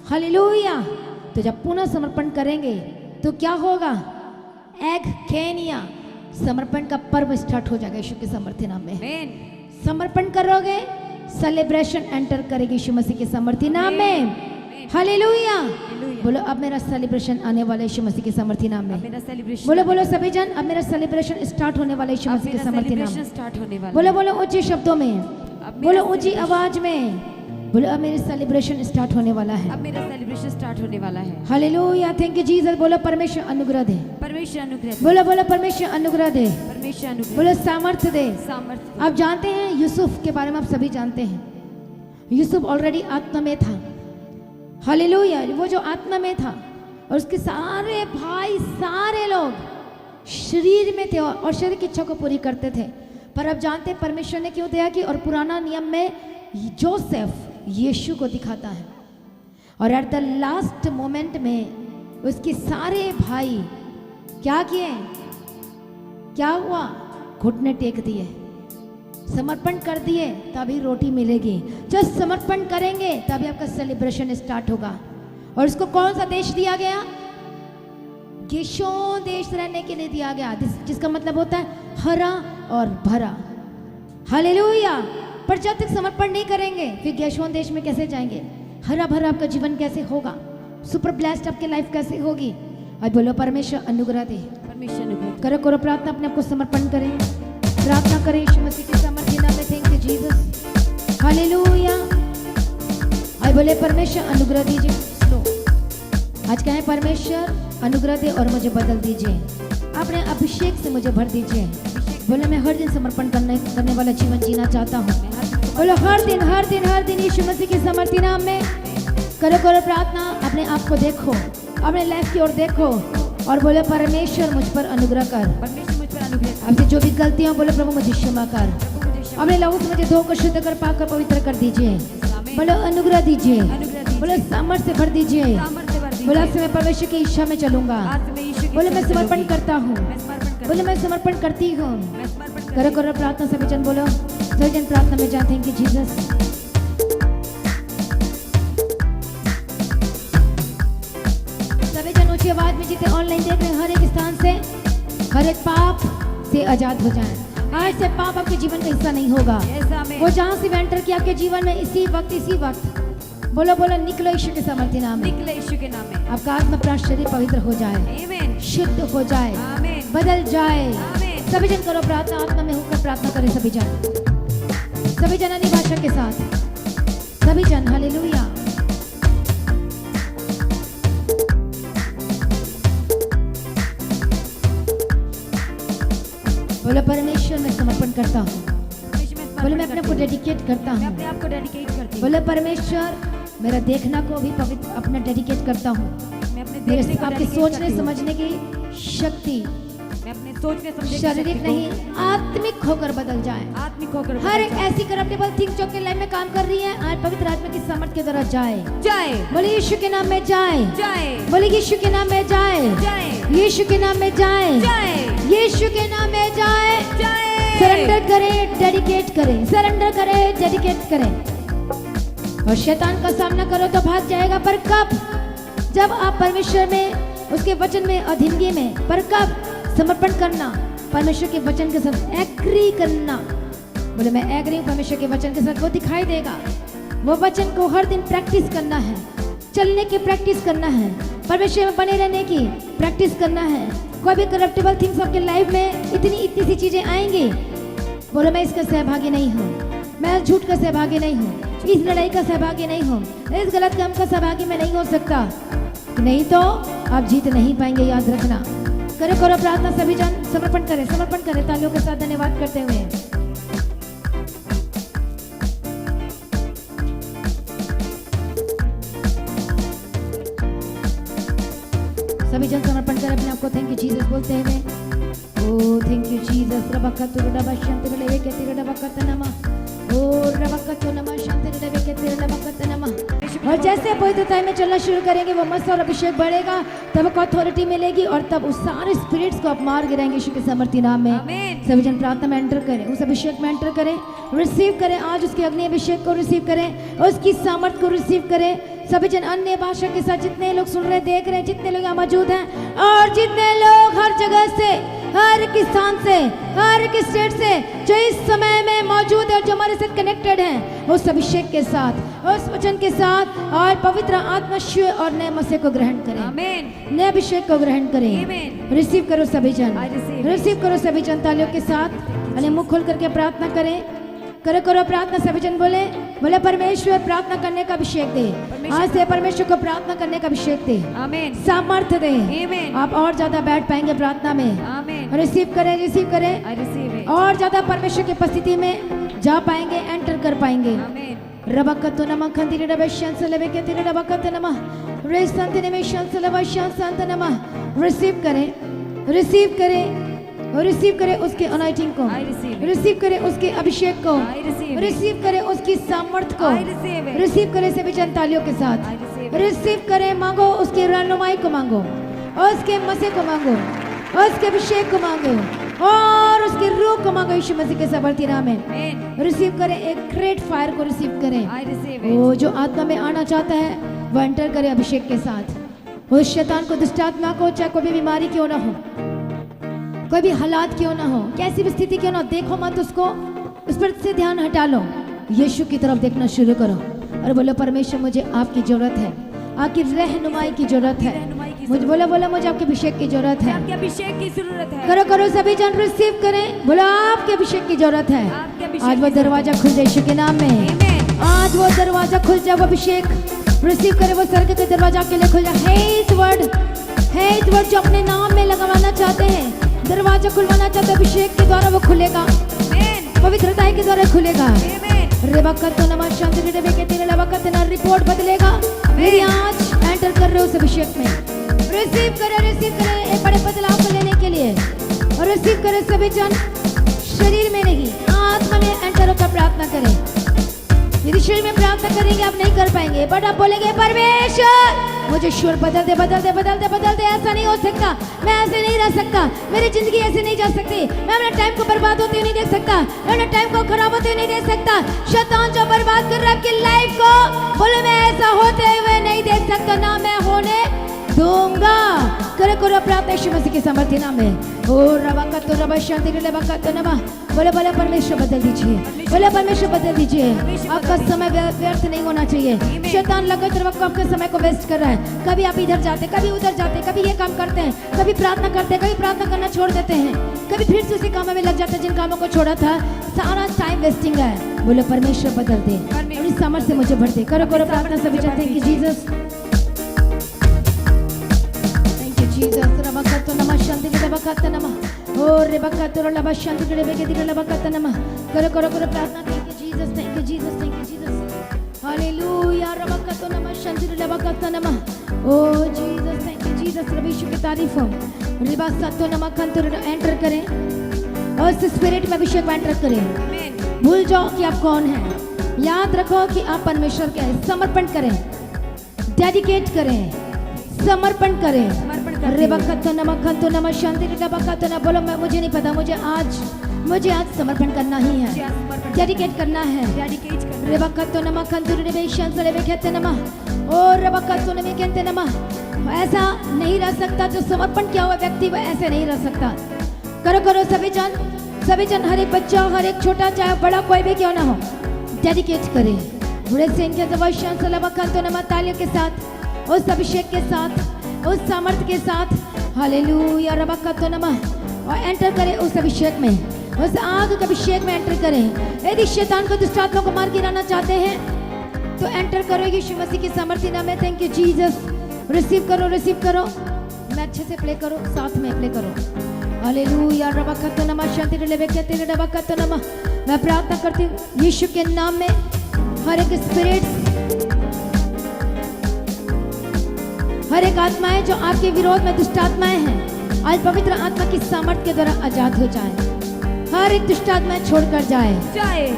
हालेलुया। तो जब पूर्ण समर्पण करेंगे तो क्या होगा? एग केनिया, समर्पण का पर्व स्टार्ट हो जाएगा यीशु के सामर्थ्य नाम में। आमीन। समर्पण करोगे, सेलिब्रेशन एंटर करेगी यीशु मसीह के सामर्थ्य नाम में। हालेलुया। हालेलुया। बोलो अब मेरा सेलिब्रेशन आने वाला है यीशु मसीह के सामर्थ्य नाम अब में। मेरा सेलिब्रेशन, बोलो बोलो सभी जन, अब मेरा सेलिब्रेशन स्टार्ट होने वाला है यीशु अब मसीह के मेरा सामर्थ्य नाम सेलिब्रेशन में। स्टार्ट होने वाला बोलो है। बोलो ऊंचे शब्दों में, अब बोलो मेरा ऊंची celebration- आवाज में, बोलो अब मेरी सेलिब्रेशन स्टार्ट होने वाला है। अब मेरा सेलिब्रेशन स्टार्ट होने वाला है। Hallelujah, thank you Jesus. बोलो परमेश्वर अनुग्रह दे। परमेश्वर अनुग्रह दे। बोलो बोलो परमेश्वर अनुग्रह दे। परमेश्वर अनुग्रह बोलो सामर्थ्य दे। सामर्थ्य। आप जानते हैं यूसुफ के बारे में, आप सभी जानते हैं, यूसुफ ऑलरेडी आत्मा में था। हालेलुया, वो जो आत्मा में था और उसके सारे भाई, सारे लोग शरीर में थे और शरीर की इच्छा को पूरी करते थे। पर अब जानते हैं परमेश्वर ने क्यों दिया कि, और पुराना नियम में जोसेफ यीशु को दिखाता है, और एट द लास्ट मोमेंट में उसके सारे भाई क्या किए? क्या हुआ? घुटने टेक दिए, समर्पण कर दिए, तभी रोटी मिलेगी। जब समर्पण करेंगे तभी आपका सेलिब्रेशन स्टार्ट होगा। और इसको कौन सा देश दिया गया? गिशोन देश रहने के लिए दिया गया, जिसका मतलब होता है हरा और भरा। हालेलुया। पर जब तक समर्पण नहीं करेंगे फिर गेशोन देश में कैसे जाएंगे? हरा भरा आपका जीवन कैसे होगा? सुपर ब्लेस्ड आपकी लाइफ कैसे होगी? आज बोलो परमेश्वर अनुग्रह दे। परमेश्वर अनुग्रह। करो करो प्रार्थना, अपने आप को समर्पण करें, प्रार्थना करें यीशु मसीह के सामर्थ्य नाम में। Thank you Jesus. हालेलुया। आज बोले परमेश्वर अनुग्रह दीजिए। स्लो आज कहें परमेश्वर अनुग्रह दे और मुझे बदल दीजिए, अपने अभिषेक से मुझे भर दीजिए। बोले मैं हर दिन समर्पण करने वाला जीवन जीना चाहता हूँ। बोलो हर दिन हर दिन हर दिन यीशु मसीह के सामर्थ्य नाम में। करो करो प्रार्थना, अपने आप को देखो, अपने लाइफ की ओर देखो और बोले परमेश्वर मुझ पर अनुग्रह कर। परमेश्वर मुझ पर अनुग्रह कर। हमसे जो भी गलतियां बोले प्रभु मुझे क्षमा कर। प्रभु मुझे क्षमा अपने लहू से मुझे धोकर शुद्ध कर, पाक कर, पवित्र कर दीजिए। आमीन। बोलो अनुग्रह दीजिए, अनुग्रह दीजिए। बोलो सामर्थ्य से भर दीजिए। सामर्थ्य भर दीजिए। बोलो आज से मैं परमेश्वर की इच्छा में चलूंगा। आज से मैं यीशु की बोले मैं इच्छा समर्पण करूंगी। करता हूँ। मैं समर्पण करती बोले मैं समर्पण करती हूँ। मैं समर्पण करो करती करो प्रार्थना, सभी जन बोलो, सभी जन प्रार्थना में जाए। Thank you Jesus. सभी जन ऊंची आवाज में जीते ऑनलाइन देख रहे हैं, हर एक स्थान से, हर एक पाप से आजाद हो जाएं। आज से पाप आपके जीवन का हिस्सा नहीं होगा। ऐसा में वो जहाँ से एंटर किया आपके जीवन में, इसी वक्त बोलो बोलो निकलो यीशु के सामर्थ्य नाम में। निकले यीशु के नाम में। आपका आत्मा प्राण शरीर पवित्र हो जाए, आमीन। शुद्ध हो जाए, आमीन। बदल जाए। आमीन। सभी जन करो प्रार्थना, आत्मा में होकर प्रार्थना करें सभी जन, सभी जन अन्य भाषा के साथ, सभी जन। हालेलुया। बोलो परमेश्वर मैं समर्पण करता हूँ। परमेश्वर मैं बोले मैं समर्पण अपने करती को हूँ। डेडिकेट करता मैं हूँ। अपने आप को डेडिकेट करती हूँ। बोले परमेश्वर मेरा देखना को भी पवित्र अपना डेडिकेट करता हूँ। मैं अपने मेरे देखने को आपके dedicate सोचने करती हूँ। समझने की शक्ति मैं अपने सोचने समझने की शारीरिक शक्ति को नहीं आत्मिक होकर बदल जाए। आत्मिक होकर हर एक बदल जाए। ऐसी करप्टेबल थिंग जो आपके लाइफ में काम कर रही है, आज पवित्र आत्मा की सामर्थ के द्वारा जाए। जाए बोले यीशु के नाम में जाए। जाए बोले यीशु के नाम में जाए। जाए यीशु के नाम में जाए। जाए यीशु के नाम में जाए। जाए। सरेंडर करें, डेडिकेट करें, सरेंडर करें, डेडिकेट करें। और शैतान का सामना करो तो भाग जाएगा। पर कब? जब आप परमेश्वर में, उसके वचन में, अधीनगी में। पर कब? समर्पण करना, परमेश्वर के वचन के साथ एग्री करना। बोले मैं एग्री हूँ परमेश्वर के वचन के साथ, वो दिखाई देगा। वो वचन को हर दिन प्रैक्टिस करना है, चलने की प्रैक्टिस करना है, परमेश्वर में बने रहने की प्रैक्टिस करना है। कोई भी करप्टेबल थिंग्स आपके लाइफ में इतनी सी चीजें आएंगी, बोलो मैं इसका सहभागी नहीं हूँ, मैं झूठ का सहभागी नहीं हूँ, इस लड़ाई का सहभागी नहीं हूँ, इस गलत काम का सहभागी मैं नहीं हो सकता। नहीं तो आप जीत नहीं पाएंगे, याद रखना। करो करो प्रार्थना, सभी जन समर्पण करें तालियों के साथ धन्यवाद करते हुए। सभी जन समर्पण करें अपने आप को थैंक यू जीसस बोलते हुए। ओ थैंक यू जीसस। रबका तुरडा बशंत रले के तिरडा बकत नमा। ओ रबका तो नमा शांत रले के तिरडा बकत नमा। और जैसे पवित्रता में चलना शुरू करेंगे वो मस्त और अभिषेक बढ़ेगा, तब को अथॉरिटी मिलेगी और तब उस सारे स्पिरिट्स को आप मार गिराएंगे यीशु के सामर्थी नाम में। सभी जन प्रार्थना में एंटर करें, उस अभिषेक में एंटर करें, रिसीव करें। आज उसके अग्नि अभिषेक को रिसीव करें, उसकी सामर्थ को रिसीव करें। सभी जन अन्य भाषा के साथ जितने लोग सुन रहे देख रहे हैं, जितने लोग यहाँ मौजूद हैं और जितने लोग हर जगह से, हर एक स्थान से, हर एक स्टेट से जो इस समय में मौजूद है, जो हमारे साथ कनेक्टेड हैं, उस अभिषेक के साथ, उस वचन के साथ और पवित्र आत्मा शिव और नए मसीह को ग्रहण करें। आमीन। नए अभिषेक को ग्रहण करें। रिसीव करो सभी जन, रिसीव करो सभी जन तालियों के साथ। अरे मुंह खोल करके प्रार्थना करें। करो प्रार्थना, सभी जन बोले परमेश्वर प्रार्थना करने का अभिषेक दे। आज से परमेश्वर को प्रार्थना करने का अभिषेक दे, आमीन। सामर्थ्य दे। आप और ज्यादा बैठ पाएंगे प्रार्थना में। आमीन। रिसीव करें और ज्यादा परमेश्वर की उपस्थिति में जा पाएंगे, एंटर कर पाएंगे। आमीन। रबकतो नमः खंदिरे रबश्यन सलबे के तिरे रबकत नमः रे संतने में शन सलबश्यन संत नमः। रिसीव करें और रिसीव करें उसके अनॉइंटिंग को, रिसीव करें उसके अभिषेक को, रिसीव करें उसकी सामर्थ को, रिसीव करें सभी जन तालियों के साथ। रिसीव करें, मांगो उसकी रहनुमाई को, मांगो उसके मसीह को, मांगो उसके अभिषेक को, मांगो और उसके रूह को मांगो यीशु मसीह के सामर्थी नाम में। रिसीव करें एक ग्रेट फायर को, रिसीव करें। वो जो आत्मा में आना चाहता है वो एंटर करे अभिषेक के साथ। उस शैतान को, दुष्ट आत्मा को, चाहे कोई भी बीमारी क्यों ना हो, कोई भी हालात क्यों ना हो, कैसी भी स्थिति क्यों ना हो, देखो मत उसको, उस पर से ध्यान हटा लो, यीशु की तरफ देखना शुरू करो और बोलो परमेश्वर मुझे आपकी जरूरत है, आपकी रहनुमाई की जरूरत है। मुझे बोलो मुझे आपके अभिषेक की जरूरत है, आपके अभिषेक की जरूरत है। करो सभी जन रिसीव करें, बोलो आपके अभिषेक की जरूरत है। आज वो दरवाजा खुल जाए यीशु के नाम में। आज वो दरवाजा खुल जाए, वो अभिषेक रिसीव करे, वो स्वर्ग के दरवाजा के लिए खुल जाए। हेट वर्ड जो अपने नाम में लगवाना चाहते हैं, दरवाजा खुलवाना चाहते, अभिषेक के द्वारा वो खुलेगा, पवित्रता के द्वारा खुलेगा। रेबकतो नमः शांति रेबे के तेरे लबकत ना रिपोर्ट बदलेगा। मेरी आज एंटर कर रहे हो उस अभिषेक में। रिसीव करें एक बड़े बदलाव को लेने के लिए और रिसीव करें सभी जन, शरीर में नहीं आत्मा में एंटर होकर प्रार्थना करें। यदि शरीर में प्रार्थना करेंगे आप नहीं कर पाएंगे, बट आप बोलेंगे परमेश्वर मुझे ईश्वर बदल दे, ऐसा नहीं हो सकता, मैं ऐसे नहीं रह सकता, मेरी जिंदगी ऐसे नहीं जा सकती, मैं अपने टाइम को बर्बाद होते हुए नहीं देख सकता, मैं अपने टाइम को खराब होते हुए नहीं देख सकता। शैतान जो बर्बाद कर रहा है आपकी लाइफ को, बोले मैं ऐसा होते हुए नहीं देख सकता, ना मैं होने दूंगा। करो प्रार्थना यीशु मसीह के सामर्थ्य नाम में। ओ रबकतो रबशांति रबकतो नमः। बोले परमेश्वर बदल दीजिए, आपका समय व्यर्थ नहीं होना चाहिए। शैतान लगातार आपके समय को वेस्ट कर रहा है, कभी आप इधर जाते, कभी उधर जाते, कभी ये काम करते हैं, कभी प्रार्थना करते हैं, कभी प्रार्थना करना छोड़ देते हैं, कभी फिर से उसी कामों में लग जाते हैं जिन कामों को छोड़ा था, सारा टाइम वेस्टिंग है। बोले परमेश्वर बदल दे, अपनी समझ से मुझे भर दे। करो प्रार्थना सभी जानते हैं कि जीसस, Jesus रबकतो नमः शांति रबकतो नमः। ओ रबकतो रबा शांति रेबे के दिल रबकतो नमः। करो प्रार्थना। Thank you Jesus, hallelujah. रबकतो नमः शांति रबकतो नमः। Oh Jesus, thank you Jesus, प्रभु यीशु की तारीफ हो। रबकतो नमः कंतुर एंटर करें और इस स्पिरिट में अभिषेक में एंटर करें। भूल जाओ कि आप कौन हैं, याद रखो कि आप परमेश्वर के हैं। समर्पण करें, डेडिकेट करें, समर्पण करें। रेबकतो नमः शांति रबकतो नमः। बोलो मैं मुझे नहीं पता, मुझे आज समर्पण करना ही है, डेडिकेट करना है। रेबकतो नमः कंतुर रेबे शांति रेबे कहते नमः। ओ रेबकतो नमः कहते नमः। ऐसा नहीं रह सकता, जो समर्पण किया हुआ व्यक्ति वो ऐसे नहीं रह सकता। करो सभी जन, हर एक बच्चा, हर एक छोटा चाहे बड़ा कोई भी क्यों ना हो, डेडिकेट करे बुरे से इनके दवाइयां सलबकतो नमः तालियों के साथ, उस अभिषेक के साथ, उस सामर्थ्य के साथ। हालेलुया। रबकतो नमः और एंटर करें उस अभिषेक में, उस आग के अभिषेक में एंटर करें। यदि शैतान को, दुष्ट आत्मा को मार गिराना चाहते हैं तो एंटर करो यीशु मसीह की सामर्थ्य नाम में। Thank you Jesus. रिसीव करो मैं अच्छे से प्ले करो, साथ में प्ले करो। हालेलुया रबकत नमः शांति लेबेकत रबकत नमः। मैं प्रार्थना करती हूँ यीशु के नाम में हर एक स्पिरिट, हर एक आत्माएं जो आपके विरोध में दुष्ट आत्माएं हैं, आज पवित्र आत्मा की सामर्थ के द्वारा आजाद हो जाए। हर एक दुष्ट आत्माएं छोड़कर जाए।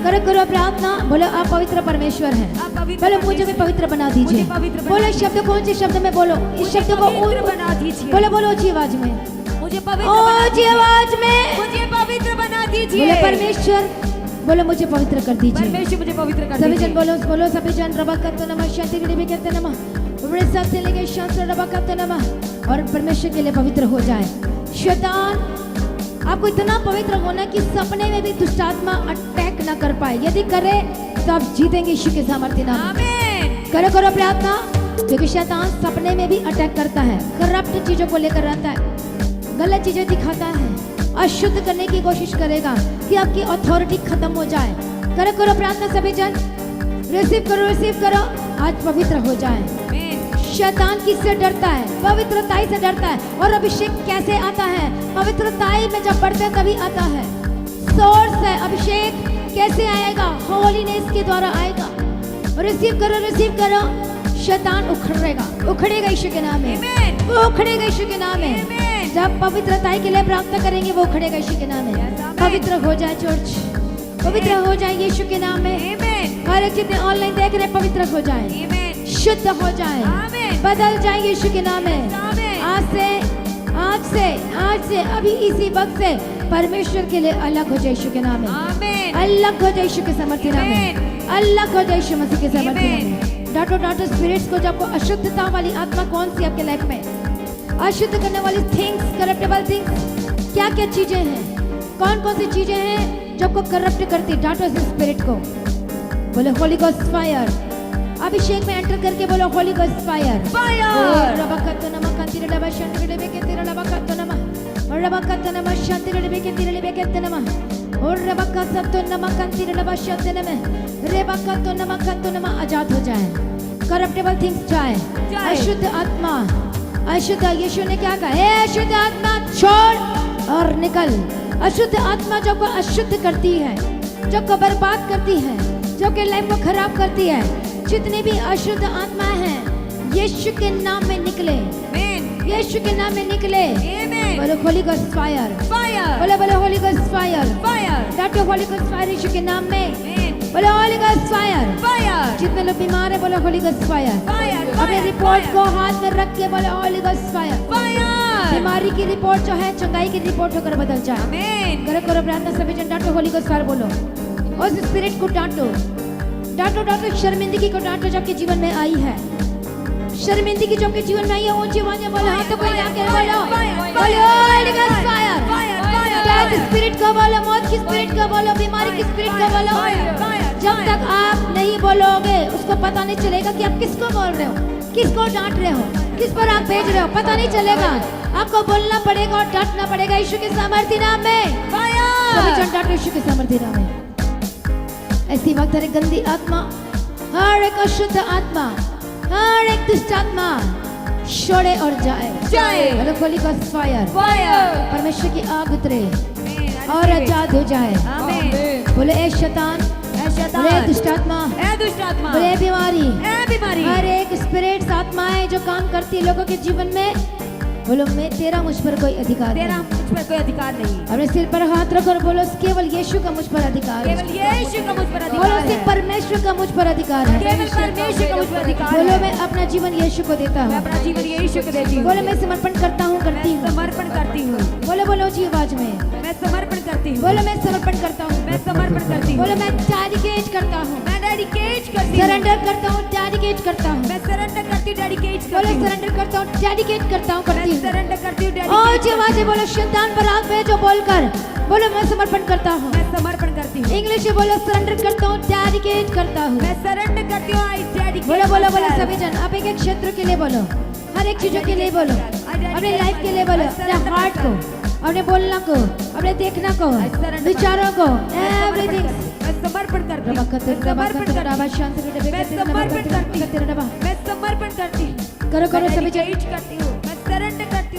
करो करो प्रार्थना, बोलो आप पवित्र परमेश्वर हैं, बोलो मुझे भी पवित्र बना दीजिए। बोलो शब्द कौन से शब्द में बोलो, इस शब्द को बना दीजिए। बोलो बोलो ऊंची आवाज में, मुझे पवित्र ऊंची आवाज में, मुझे पवित्र बना दीजिए। बोलो परमेश्वर, बोलो मुझे पवित्र कर दीजिए। परमेश्वर मुझे पवित्र कर सभी दीजिए। जन बोलो बोलो सभी जन रबकत नमः शांति के लिए कहते नमः, बड़े साथ से लेके शांति रबकत नमः, और परमेश्वर के लिए पवित्र हो जाए। शैतान आपको इतना पवित्र होना कि सपने में भी दुष्ट आत्मा अटैक ना कर पाए। यदि करे तो आप जीतेंगे यीशु के सामर्थ्य नाम। आमीन। करो करो प्रार्थना, क्योंकि शैतान सपने में भी अटैक करता है, करप्ट चीजों को लेकर आता है, गलत चीजें दिखाता है, अशुद्ध करने की कोशिश करेगा कि आपकी अथॉरिटी खत्म हो जाए। करो करो प्रार्थना सभी जन, रिसीव करो, आज पवित्र हो जाए। शैतान किससे डरता है? पवित्रताई से डरता है। और अभिषेक कैसे आता है? पवित्रताई में जब बढ़ते हैं तभी आता है। सोर्स है अभिषेक, कैसे आएगा? होलीनेस के द्वारा आएगा। रिसीव करो, शैतान उखड़ेगा यीशु के नाम में, वो उखड़ेगा यीशु के नाम में। जब पवित्रताई के लिए प्रार्थना करेंगे वो उखड़ेगा यीशु के नाम में। पवित्र हो जाए चर्च, पवित्र हो जाए यीशु के नाम में। हर एक जितने ऑनलाइन देख रहे पवित्र हो जाए, शुद्ध हो जाए, बदल जाए यीशु के नाम में। आज से अभी इसी वक्त से परमेश्वर के लिए अलग हो जाए यीशु के नाम में। अलग हो जाए यीशु के समर्थी नाम में, अलग हो जाए यीशु मसीह के समर्थी नाम में। डांटो स्पिरिट्स को, जब अशुद्धता वाली आत्मा कौन सी आपके लाइफ में, अशुद्ध करने वाली थिंग्स, करप्टेबल थिंग्स, क्या क्या चीजें हैं, कौन कौन सी चीजें हैं जो को करप्ट करती? डांटो इस स्पिरिट को, बोले होली गोस्ट फायर। अभिषेक में एंटर करके बोलो होली गोस्ट फायर। रबकत नमः कंतिरे डबा शांति के लेबे के तेरा रबकत नमः, और रबकत नमः शांति के लेबे के तेरे लेबे के नमः, और रबकत सत्तो नमः कंतिरे डबा शांति नमः, रेबकत नमः कंतो नमः। आजाद हो जाए, करप्टेबल थिंग्स जाए, अशुद्ध आत्मा, अशुद्ध, यीशु ने क्या कहा? हे अशुद्ध आत्मा छोड़ और निकल। अशुद्ध आत्मा जो को अशुद्ध करती है, जो को बर्बाद करती है, जो के लाइफ को खराब करती है, जितनी भी अशुद्ध आत्मा है यीशु के नाम में निकले, यीशु के नाम में निकले। बोलो होली गोस्ट फायर, बोलो बोलो होली गोस्ट फायर, डांटो होली गोस्ट फायर यीशु के नाम में, बोलो होली गोस्ट फायर। जितने लोग बीमार है बोलो होली गोस्ट फायर। अपने रिपोर्ट को हाथ में रख के बोलो होली गोस्ट फायर। बीमारी की रिपोर्ट जो है चंगाई की रिपोर्ट होकर बदल जाए। करो करो प्रार्थना सभी जन, डांटो होली गोस्ट फायर बोलो। उस स्पिरिट को डांटो, शर्मिंदगी को डांटो जो आपके जीवन में आई है, शर्मिंदगी जो आपके जीवन में आई है। ऊंची आवाज में बोलो, हाथों को हिलाकर बोलो, बोलो holy ghost fire. Death spirit को बोलो, मौत की स्पिरिट को बोलो, बीमारी की स्पिरिट को बोलो। जब तक आप नहीं बोलोगे उसको पता नहीं चलेगा कि आप किसको बोल रहे हो, किसको डांट रहे हो, किस पर आप भेज रहे हो, पता नहीं चलेगा। आपको बोलना पड़ेगा और डांटना पड़ेगा यीशु के सामर्थ्य नाम में। सभी जन डांटो यीशु के सामर्थ्य नाम में। ऐसी वक्त हर एक गंदी आत्मा, हर एक अशुद्ध आत्मा, हर एक दुष्ट आत्मा छोड़े और जाए। बोलो होली गोस्ट फायर। परमेश्वर की आग उतरे और आजाद हो जाए। बोले ए शैतान, बोले दुष्ट आत्मा, बोले बीमारी, हर एक स्पिरिट्स आत्माएं जो काम करती है लोगों के जीवन में, बोलो मैं तेरा मुझ पर कोई अधिकार नहीं। अपने सिर पर हाथ रखो और बोलो केवल यीशु का मुझ पर अधिकार है। बोलो सिर्फ परमेश्वर का मुझ पर अधिकार है। बोलो मैं अपना जीवन यीशु को देता हूँ। बोलो मैं समर्पण करता हूँ, करती हूँ। बोलो बोलो जी आवाज में, मैं समर्पण करती हूँ। बोलो मैं समर्पण करता हूँ, मैं समर्पण करती हूँ। बोलो मैं डेडिकेट करता हूँ, मैं डेडिकेट करती हूँ। सरेंडर करता हूँ, डेडिकेट करता हूँ। मैं सरेंडर करती हूँ, डेडिकेट बोलो सरेंडर करता हूँ, डेडिकेट करता हूँ, करती हूँ। सरेंडर करती हूँ, और जी आवाज में बोलो शैतान पर आग भेजो बोलकर, बोलो मैं समर्पण करता हूँ। मैं समर्पण करती हूँ। इंग्लिश में बोलो सरेंडर करता हूँ, डेडिकेट करता हूँ। मैं सरेंडर करती हूँ, आई डेडिकेट। बोलो बोलो बोलो सभी जन, आप एक एक क्षेत्र के लिए बोलो, हर एक चीजों के लिए बोलो, अपने लाइफ के लिए बोलो, अपने हार्ट को, अपने बोलना को, अपने देखना को, विचारों को, एवरीथिंग मैं समर्पण करती हूँ। मैं समर्पण करती हूँ। करो करो सभी जन, करती हूँ। मैं सरेंडर करती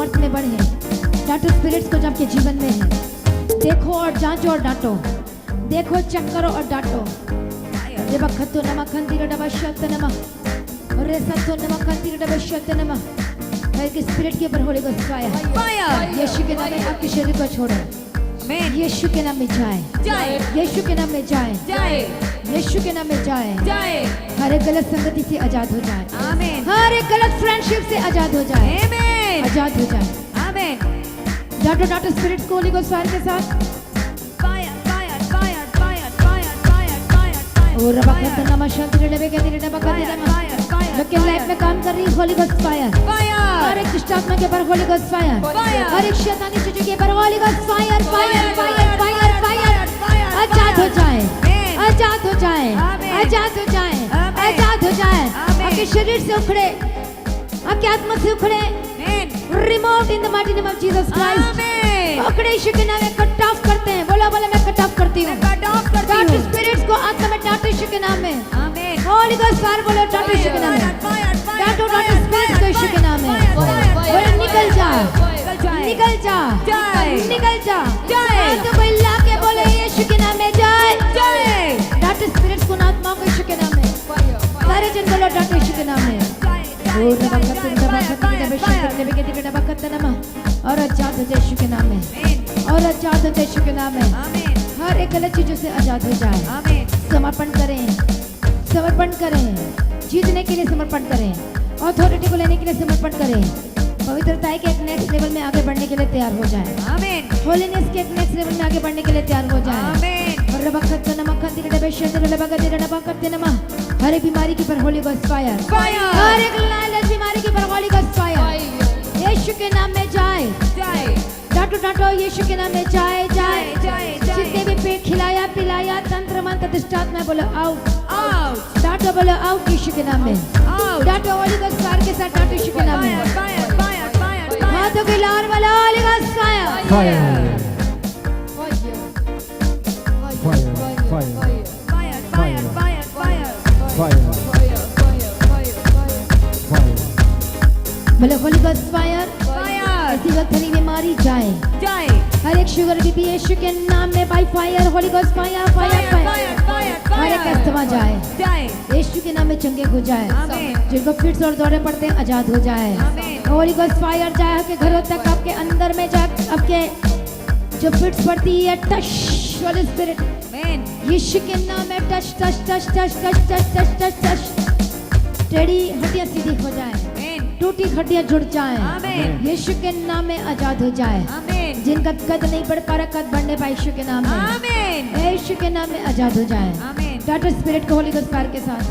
सामर्थ्य में बढ़े। डांटो स्पिरिट्स को जो आपके जीवन में है, देखो और जांचो और डांटो, देखो चेक करो और डांटो। ये बखतो नमः खंतीर डबशत नमः और रे सत्तो नमः खंतीर डबशत नमः। हर एक स्पिरिट के ऊपर होली गोस्ट फायर, यीशु के नाम में आपके शरीर को छोड़ो। यीशु के नाम में जाए, यीशु के नाम में जाए, यीशु के नाम में जाए। हर एक गलत संगति से आजाद हो जाए, हर एक गलत फ्रेंडशिप से आजाद हो जाए, आजाद हो जाए। डांटो डांटो स्पिरिट्स को होली गोस्ट फायर के साथ। और रबकत नमः शांति रे के दिले बकत नमः। जो के लाइफ में काम कर रही होली गोस्ट फायर, हर एक दुष्ट आत्मा के ऊपर होली गोस्ट फायर, हर एक शैतानी चीजों के ऊपर holy ghost fire, fire fire fire fire. आजाद हो जाए, आजाद हो जाए, आजाद हो जाए, आजाद हो जाए। आपके शरीर से उखड़े, आपके आत्मा से उखड़े, remove in the mighty name of Jesus Christ. उखड़े यीशु के नाम में कट ऑफ करते हैं। बोला बोला मैं कट ऑफ करती हूँ। डांटो स्पिरिट्स को आत्मा में डांटो यीशु के नाम में। होली गोस्ट फायर बोलो डांटो यीशु के नाम में। डांटो डांटो स्पिरिट्स को यीशु के नाम में। बोलो निकल जा, निकल जा, निकल जा। तो कोई ला के बोले यीशु के नाम में जाए। डांटो स्पिरिट्स को आत्मा को यीशु के नाम में। सारे जन बोलो डांटो यीशु के नाम में। और आजाद हो जाए यीशु के नाम में, और आजाद हो जाए यीशु के नाम में। हर एक गलत चीजों से आजाद हो जाए। समर्पण करें, समर्पण करें, जीतने के लिए समर्पण करें, अथॉरिटी को लेने के लिए समर्पण करें, पवित्रता के एक नेक्स्ट लेवल में आगे बढ़ने के लिए तैयार हो जाए। होलीनेस के एक नेक्स्ट लेवल में आगे बढ़ने के लिए तैयार हो जाए। हर एक बीमारी के ऊपर होली गोस्ट फायर, हर एक लालच बीमारी के ऊपर होली गोस्ट फायर यीशु के नाम में जाए। डांटो डांटो यीशु के नाम में जाए, जाए। जितने भी पेट खिलाया पिलाया तंत्र मंत्र दुष्ट आत्मा बोलो आउट, डांटो बोलो आउट यीशु के नाम में। डांटो होली गोस्ट फायर के साथ डांटो यीशु के नाम में। हाथों के लाल वाला होली गोस्ट फायर, बोले होली गोस्ट फायर। ऐसी वक्त हरी बीमारी जाए, हर एक शुगर बीपी यीशु के नाम में by fire holy ghost fire, fire fire. हर एक अस्थमा जाए, यीशु के नाम में चंगे हो जाए। जिनको फिट्स और दौरे पड़ते हैं आजाद हो जाए। होली गोस्ट फायर जाए आपके घरों तक, आपके अंदर में जा, आपके जो फिट्स पड़ती है टच होली स्पिरिट यीशु के नाम में touch touch touch touch touch touch touch touch touch. टेढ़ी हड्डियां सीधी हो जाए, टूटी हड्डियां जुड़ जाएं, यीशु के नाम में आजाद हो जाए। जिनका कद नहीं बढ़ पा रहा कद बढ़ने पाए यीशु के नाम में, यीशु के नाम में आजाद हो जाए। डांटो स्पिरिट को होली गोस्ट फायर के साथ।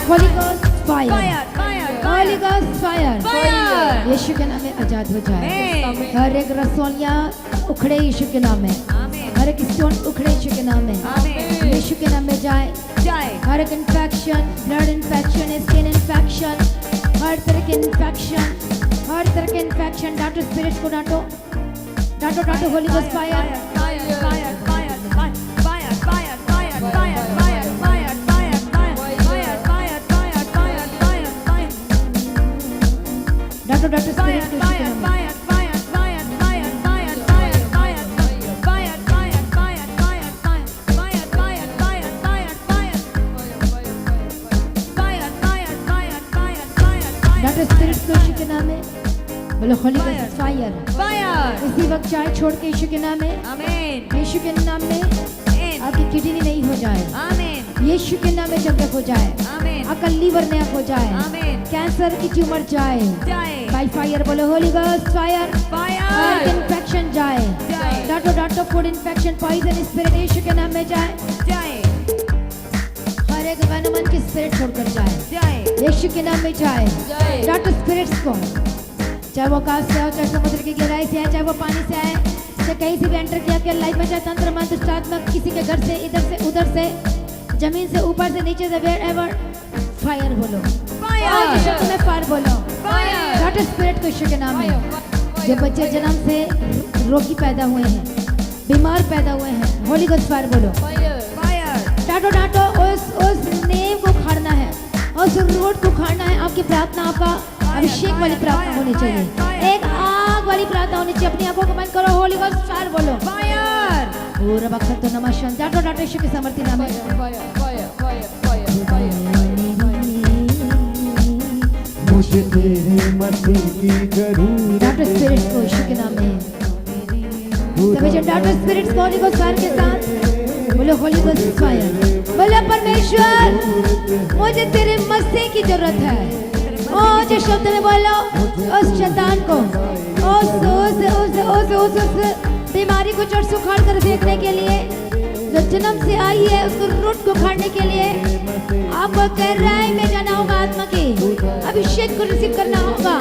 Holy ghost fire, holy ghost fire यीशु के नाम में आजाद हो जाए। हर एक रसोलियां उखड़े यीशु के नाम में, हर एक स्टोन उखड़े यीशु के नाम में, यीशु के नाम में जाए। हर एक infection, blood infection, skin infection, हर तरह के इन्फेक्शन, हर तरह के इन्फेक्शन डांटो स्पिरिट्स को डांटो, डांटो डांटो होली गोस्ट फायर। डांटो डांटो स्पिरिट्स को यीशु के नाम में। डांटो स्पिरिट्स को यीशु के नाम में। बोलो होली गोस्ट फायर। इसी वक्त चाय छोड़ के यीशु के नाम में, यीशु के नाम में आपकी किडनी नहीं हो जाए, यीशु के नाम में जगह हो जाए, आपका लीवर नया हो जाए, कैंसर की ट्यूमर जाए बाय फायर। बोलो होली गोस्ट फायर। इन्फेक्शन जाए, डांटो डांटो फूड इन्फेक्शन पॉइजन स्पिरिट यीशु के नाम में जाए। हर एक मन की स्पिरिट छोड़कर जाए, यीशु के नाम में जाए। डांटो स्पिरिट्स को, चाहे वो आकाश से आए, चाहे समुद्र की गहराई से आए, चाहे वो पानी से आए, चाहे कहीं से भी एंटर किया के लाइफ में, चाहे तंत्र मंत्र आत्मा किसी के घर से, इधर से उधर से, जमीन से ऊपर से नीचे से, वेयर एवर फायर बोलो, शब्द में फायर बोलो। डांटो स्पिरिट को यीशु के नाम में। जो बच्चे जन्म से रोगी पैदा हुए हैं, बीमार पैदा हुए हैं, होली गोस्ट फायर बोलो। डांटो डांटो उस नेम को उखाड़ना है, और उस रोड को उखाड़ना है। आपकी प्रार्थना, आपका अभिषेक वाली प्रार्थना होनी चाहिए, एक आग वाली प्रार्थना होनी चाहिए। अपनी आंखों को बंद करो, होली गोस्ट फायर बोलो। फायर ओ रबकत तो नमः डाटो डाटो यीशु के सामर्थ्य नाम में। मुझे तेरे मसीह की जरूरत डाटो स्पिरिट्स को यीशु के नाम में। सभी जन डाटो स्पिरिट्स को होली गोस्ट फायर के साथ बोलो, होली गोस्ट फायर बोलो। परमेश्वर मुझे तेरे मसीह की जरूरत है। ओ जो शब्द में बोलो, उस शैतान को उस बीमारी को जड़ से उखाड़ कर फेंकने के लिए, जो जन्म से आई है उसको रूट को उखाड़ने के लिए आपको गहराई में जाना होगा। आत्मा की अभिषेक को रिसीव करना होगा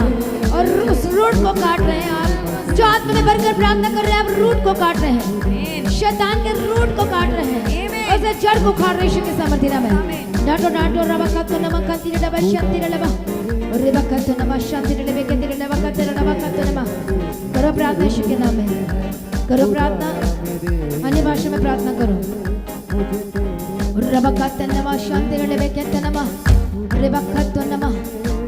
और उस रूट को काट रहे हैं आप। जो आत्मा में भरकर प्रार्थना कर रहे हैं, आप रूट को काट रहे हैं, शैतान के रूट को काट रहे हैं, उसे जड़ को उखाड़ रहे हैं। के सामर्थ्य नाम में डाटो डाटो रबकत नमः कंति डबा शांति डबा रबकत नमः शांति डबे के डबा रबकत नमः। करो प्रार्थना यीशु के नाम में, करो प्रार्थना, अन्य भाषा में प्रार्थना करो। रबकत नमः शांति डबे के नमः रबकत नमः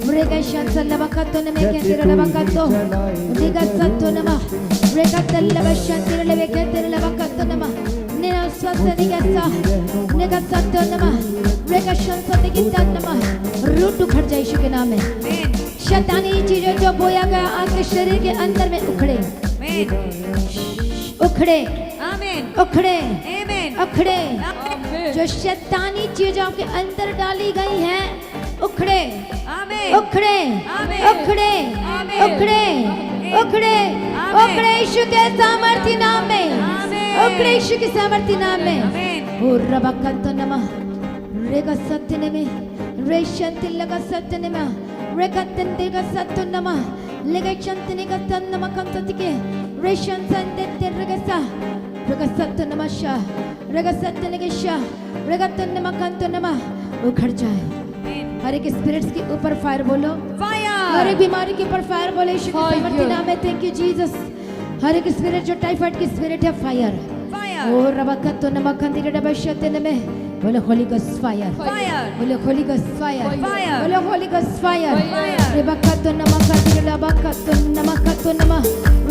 मृगे शांति रबकत नमः के रबकत दिगत नमः रबकत लव शांति डबे के रबकत नमः निना स्वास्थ्य दिगसा निगत नमः रबकत शांति दिगत नमः। रूट उखड़ जाए यीशु के नाम में। शैतानी चीजें जो बोया गया आपके शरीर के अंदर में उखड़े उखड़े उखड़े उखड़े। जो शैतानी चीजें आपके अंदर डाली गई हैं उखड़े उखड़े उखड़े उखड़े उखड़े उखड़े यीशु के सामर्थ्य नाम में, उखड़े यीशु के सामर्थ्य नाम में। ओ रबकत नमः रेगा सत्य नमः रेशंति लगा सत्य नमः रेगतन देगा सत्य नमः लेगचंति निगा तन नमः कंतति के रेशन संते तेरगसा रेगा सत्य नमः शा रेगा सत्य निगशा रेगतन नमः कंत नमः। उखड़ जाए हर एक स्पिरिट्स के ऊपर फायर बोलो, हर एक बीमारी के ऊपर फायर बोलो यीशु के सामर्थ्य नाम में। Thank you Jesus. हर एक स्पिरिट जो टाइफाइड की स्पिरिट है फायर। ओ रबकत तो नमक कंदी डबा शते में बोलो, होली गोस्ट फायर बोलो, होली गोस्ट फायर बोलो, होली गोस्ट फायर। रबकत तो नमक कंदी डबा कत तो नमक तो नमः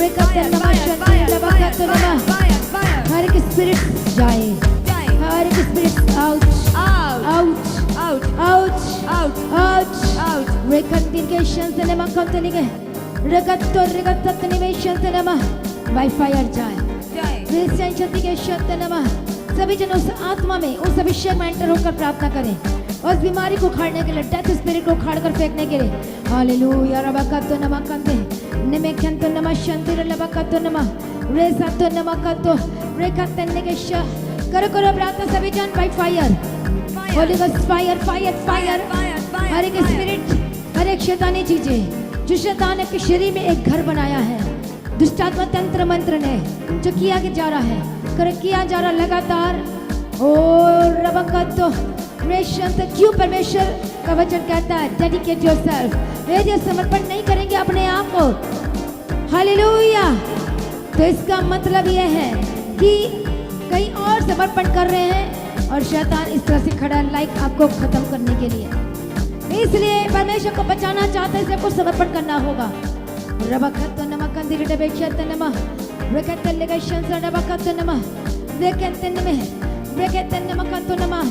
रेकत नमः शते रबकत तो नमः। हर एक स्पिरिट जाए, हर एक spirit out out out out out out. रेकत दिन के शते नमक कंदी के रेकत तो रेकत तत्नि में शते नमः बाय फायर जाए। सभी जन उस आत्मा में, उस अभिषेक में एंटर होकर प्रार्थना करें, उस बीमारी को उखाड़ने के लिए, डेथ स्पिरिट को उखाड़ कर फेंकने के लिए। हालेलुया रबकतो नमः कंते निमेखंतो नमः शांति रबकतो नमः रेसतो नमः कंतो रेकतन के श करो करो प्रार्थना सभी जन by fire, holy ghost fire fire fire. हर एक स्पिरिट, हर एक शैतानी चीजें जो शैतान ने शरीर में एक घर बनाया है, दुष्टात्मा तंत्र मंत्र ने जो किया जा रहा है, किया जा रहा लगातार। और रबकतो रेशन से क्यों परमेश्वर का वचन कहता है डेडिकेट योरसेल्फ, यदि समर्पण नहीं करेंगे अपने आप को, हालेलुया, तो इसका मतलब यह है कि कहीं और समर्पण कर रहे हैं और शैतान इस तरह से खड़ा है लाइक आपको खत्म करने के लिए। इसलिए परमेश्वर को बचाना चाहते हैं, सबको समर्पण करना होगा। रबकतो नमः कंदी डबे शते नमः रेकतन लेगा शंसा रबकतो नमः रेकतन में रेकतन नमः कंतो नमः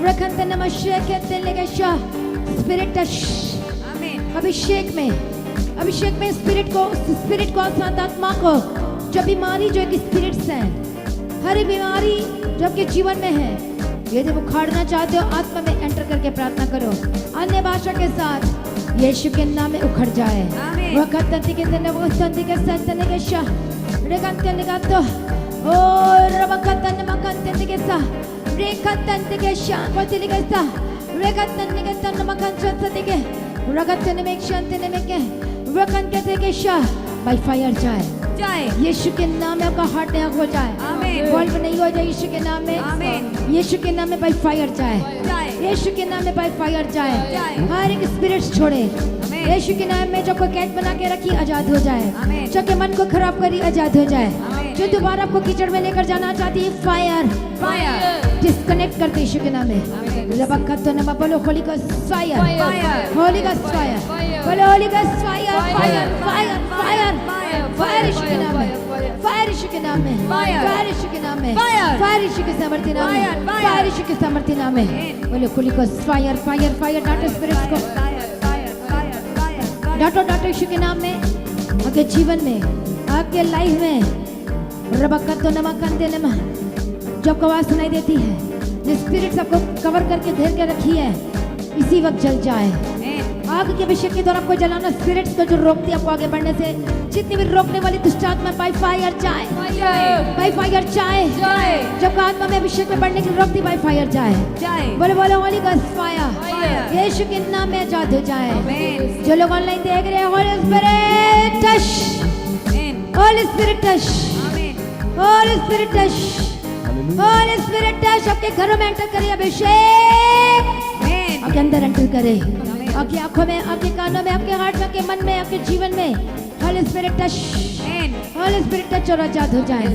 रेकतन नमः शेकतन लेगा शा। स्पिरिट टच, आमीन। अभिषेक में स्पिरिट को साथ आत्मा को, जो बीमारी जो एक स्पिरिट्स है, हर बीमारी जो आपके जीवन में है, यदि वो उखाड़ना चाहते हो आत्मा में एंटर करके प्रार्थना करो अन्य भाषा के साथ, यीशु के नाम में उखड़ जाए। वकतंति के दिन वो संति के संतने के शाह रेगंतन का तो ओ रबकतन मकंतन के सा रेकतन के शाह पतिल के सा रेगंतन के तन मकन संति के रगतन में शांति में के वकन के शाह बाय फायर जाए यीशु के नाम में। आपका हार्ट यहाँ हो जाए, वॉल्व नहीं हो जाए यीशु के नाम में। यीशु के नाम में बाय फायर जाए, यीशु के नाम में बाय फायर जाए। हर एक स्पिरिट छोड़े यीशु के नाम में, जो कोई कैद बना के रखी आजाद हो जाए, जो के मन को खराब करी आजाद हो जाए, जो दोबारा आपको कीचड़ में लेकर जाना चाहती है, फायर Fire. डिस्कनेक्ट करते यीशु के नाम में। रबकतो नमा बोलो holy ghost fire, holy ghost fire, बोलो holy ghost fire, fire fire fire fire यीशु के नाम में, फायर यीशु के नाम में, फायर यीशु के नाम में, फायर यीशु के सामर्थ्य नाम में, फायर यीशु के सामर्थ्य नाम में। बोलो holy ghost fire fire fire, डांटो स्पिरिट्स को, डांटो डांटो यीशु के नाम में। आपके जीवन में, आपके लाइफ में रबकतो नमा कंदे नमा जो आवाज सुनाई देती है, जो स्पिरिट्स आपको कवर करके घेर के रखी है, इसी वक्त जल जाए। आग के अभिषेक के द्वारा आपको जलाना, स्पिरिट्स को जो रोकती है आपको आगे बढ़ने से, जितनी भी रोकने वाली दुष्ट आत्मा बाय फायर जाए, बाय फायर जाए। जब आत्मा में अभिषेक में बढ़ने के लिए रोकती, बाय फायर जाए। बोलो बोलो होली गॉस्ट फायर, यीशु के नाम में आजाद हो जाए। जो लोग ऑनलाइन देख रहे हैं, Holi spirit touch, holy spirit touch, holy spirit touch, holy spirit touch आपके घरों में एंटर करे, अभिषेक आपके अंदर एंटर करे, आपकी आंखों में, आपके कानों में, आपके हार्ट में, आपके मन में, आपके जीवन में। Holi spirit touch, holy spirit touch और आजाद हो जाए।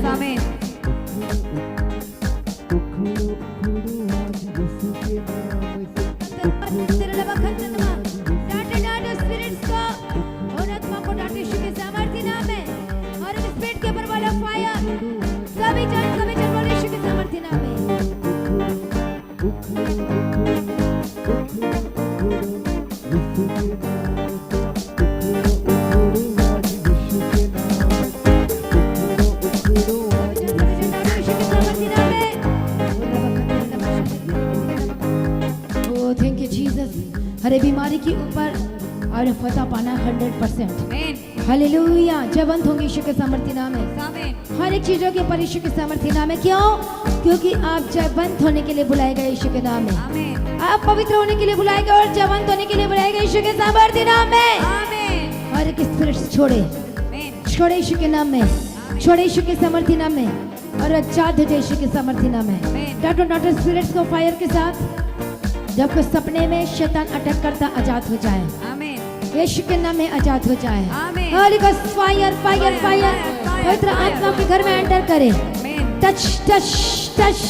डांटे डांटे स्पिरिट्स को, उन आत्मा को डांटे यीशु के सामर्थ्य नाम में। और इस स्पिरिट के ऊपर वाला फायर, सभी जन बोले यीशु के सामर्थ्य नाम में। Thank you Jesus. हर बीमारी के ऊपर और फतह पाना 100%। हालेलुया। जयवंत होंगे यीशु के सामर्थ्य नाम में। हर एक चीजों के ऊपर यीशु के सामर्थ्य नाम है। क्यों? क्योंकि आप जयवंत होने के लिए बुलाए गए यीशु के नाम में। आप पवित्र होने के लिए बुलाए गए और जयवंत होने के लिए बुलाए गए यीशु के सामर्थ्य नाम में। हर एक स्पिरिट छोड़े, छोड़े यीशु के नाम में, छोड़े यीशु के सामर्थ्य नाम में और आजाद हो जाए यीशु के सामर्थ्य नाम में। डांटो डांटो स्पिरिट्स को फायर के साथ। जब कोई सपने में शैतान अटैक करता, आजाद हो जाए यीशु के नाम में, आजाद हो जाए। Holy ghost fire fire fire पवित्र आत्मा के घर में एंटर करे। Touch touch touch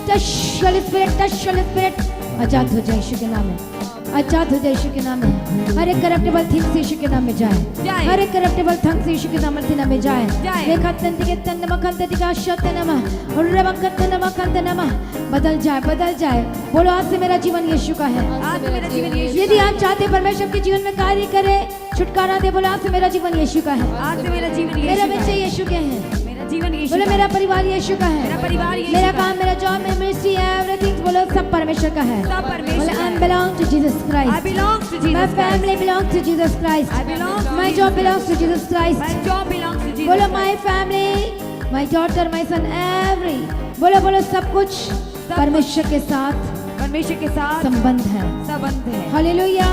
touch, holy spirit touch, holy spirit आजाद हो जाए यीशु के नाम में, आजाद हो जाए यीशु के नाम में। हर एक करप्टेबल थिंग से यीशु के नाम में जाए, हर एक करप्टेबल थिंग से यीशु के सामर्थ्य नाम में जाए। लेखतन के तन नमक तन का शत नमः और रबकत नमक तन नमः बदल जाए, बदल जाए। बोलो आज से मेरा जीवन यीशु का है। यदि आप चाहते परमेश्वर के जीवन में कार्य करे, छुटकारा दे, बोलो आज से मेरा जीवन यीशु का है। आज से मेरा जीवन मेरे बच्चे यीशु के हैं, जीवन बोलो मेरा परिवार यीशु का है, मेरा परिवार यीशु मेरा का काम, मेरा जॉब, मेरा मिनिस्ट्री, एवरीथिंग बोलो सब परमेश्वर का है। सब परमेश्वर बोलो का आई है। बिलोंग टू जीसस I क्राइस्ट, belong to Jesus my Christ. Family belong to Jesus Christ, I belong to my Jesus job belongs to Jesus Christ. My job belongs to Jesus बोलो Christ. My family, my daughter, my son, every बोलो बोलो सब कुछ परमेश्वर के साथ परमेश्वर के साथ संबंध है। संबंध है। हालेलुया।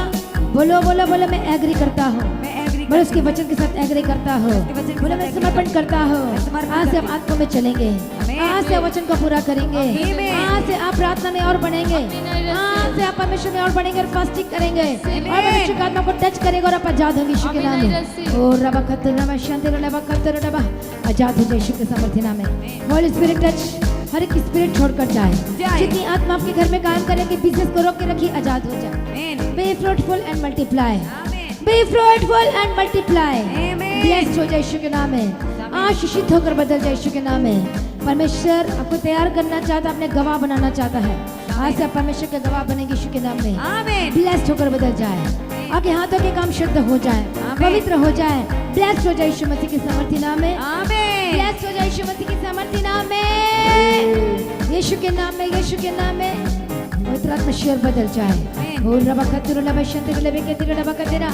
बोलो बोलो बोलो मैं एग्री करता हूँ, मैं एग्री बोलो उसके वचन के साथ एग्री करता हूँ, वचन के बोलो साथ मैं agree समर्पण करता हूँ। समर्पण आज से आप करता आत्मा में चलेंगे, Amen. आज से आप वचन को पूरा करेंगे, Amen. आज से आप प्रार्थना में और बढ़ेंगे, आज से आप परमेश्वर में और बढ़ेंगे और फास्टिंग करेंगे और परमेश्वर की आत्मा को टच करेंगे और आप आजाद होंगे यीशु के नाम में। ओ रबा खतर रबा शांति रबा खतर रबा, आजाद हो जाए यीशु के सामर्थ्य नाम में। होली स्पिरिट टच, हर एक स्पिरिट छोड़कर जाए। जितनी आत्मा आपके घर में काम करेगी, बिजनेस को रोक के रखी, आजाद हो जाए। Amen. Be fruitful and multiply, Amen. Be fruitful and multiply. Amen. Blessed हो जाए यीशु के नाम में, आशीषित होकर बदल जाए यीशु के नाम में। परमेश्वर आपको तैयार करना चाहता, अपने गवाह बनाना चाहता है। आज से आप परमेश्वर के गवाह बनेंगे यीशु के नाम में। Amen. ब्लेस्ड होकर बदल जाए, आपके हाथों के काम शुद्ध हो जाए, पवित्र हो जाए। ब्लेस्ड हो जाए यीशु मसीह के सामर्थ्य नाम में, Amen. ब्लेस्ड हो जाए यीशु मसीह के सामर्थ्य नाम में, यीशु के नाम में, यीशु के नाम में। पवित्र आत्मा शेर बदल जाए। और रबा खतर रबा शांति रबा के रबा का तेरा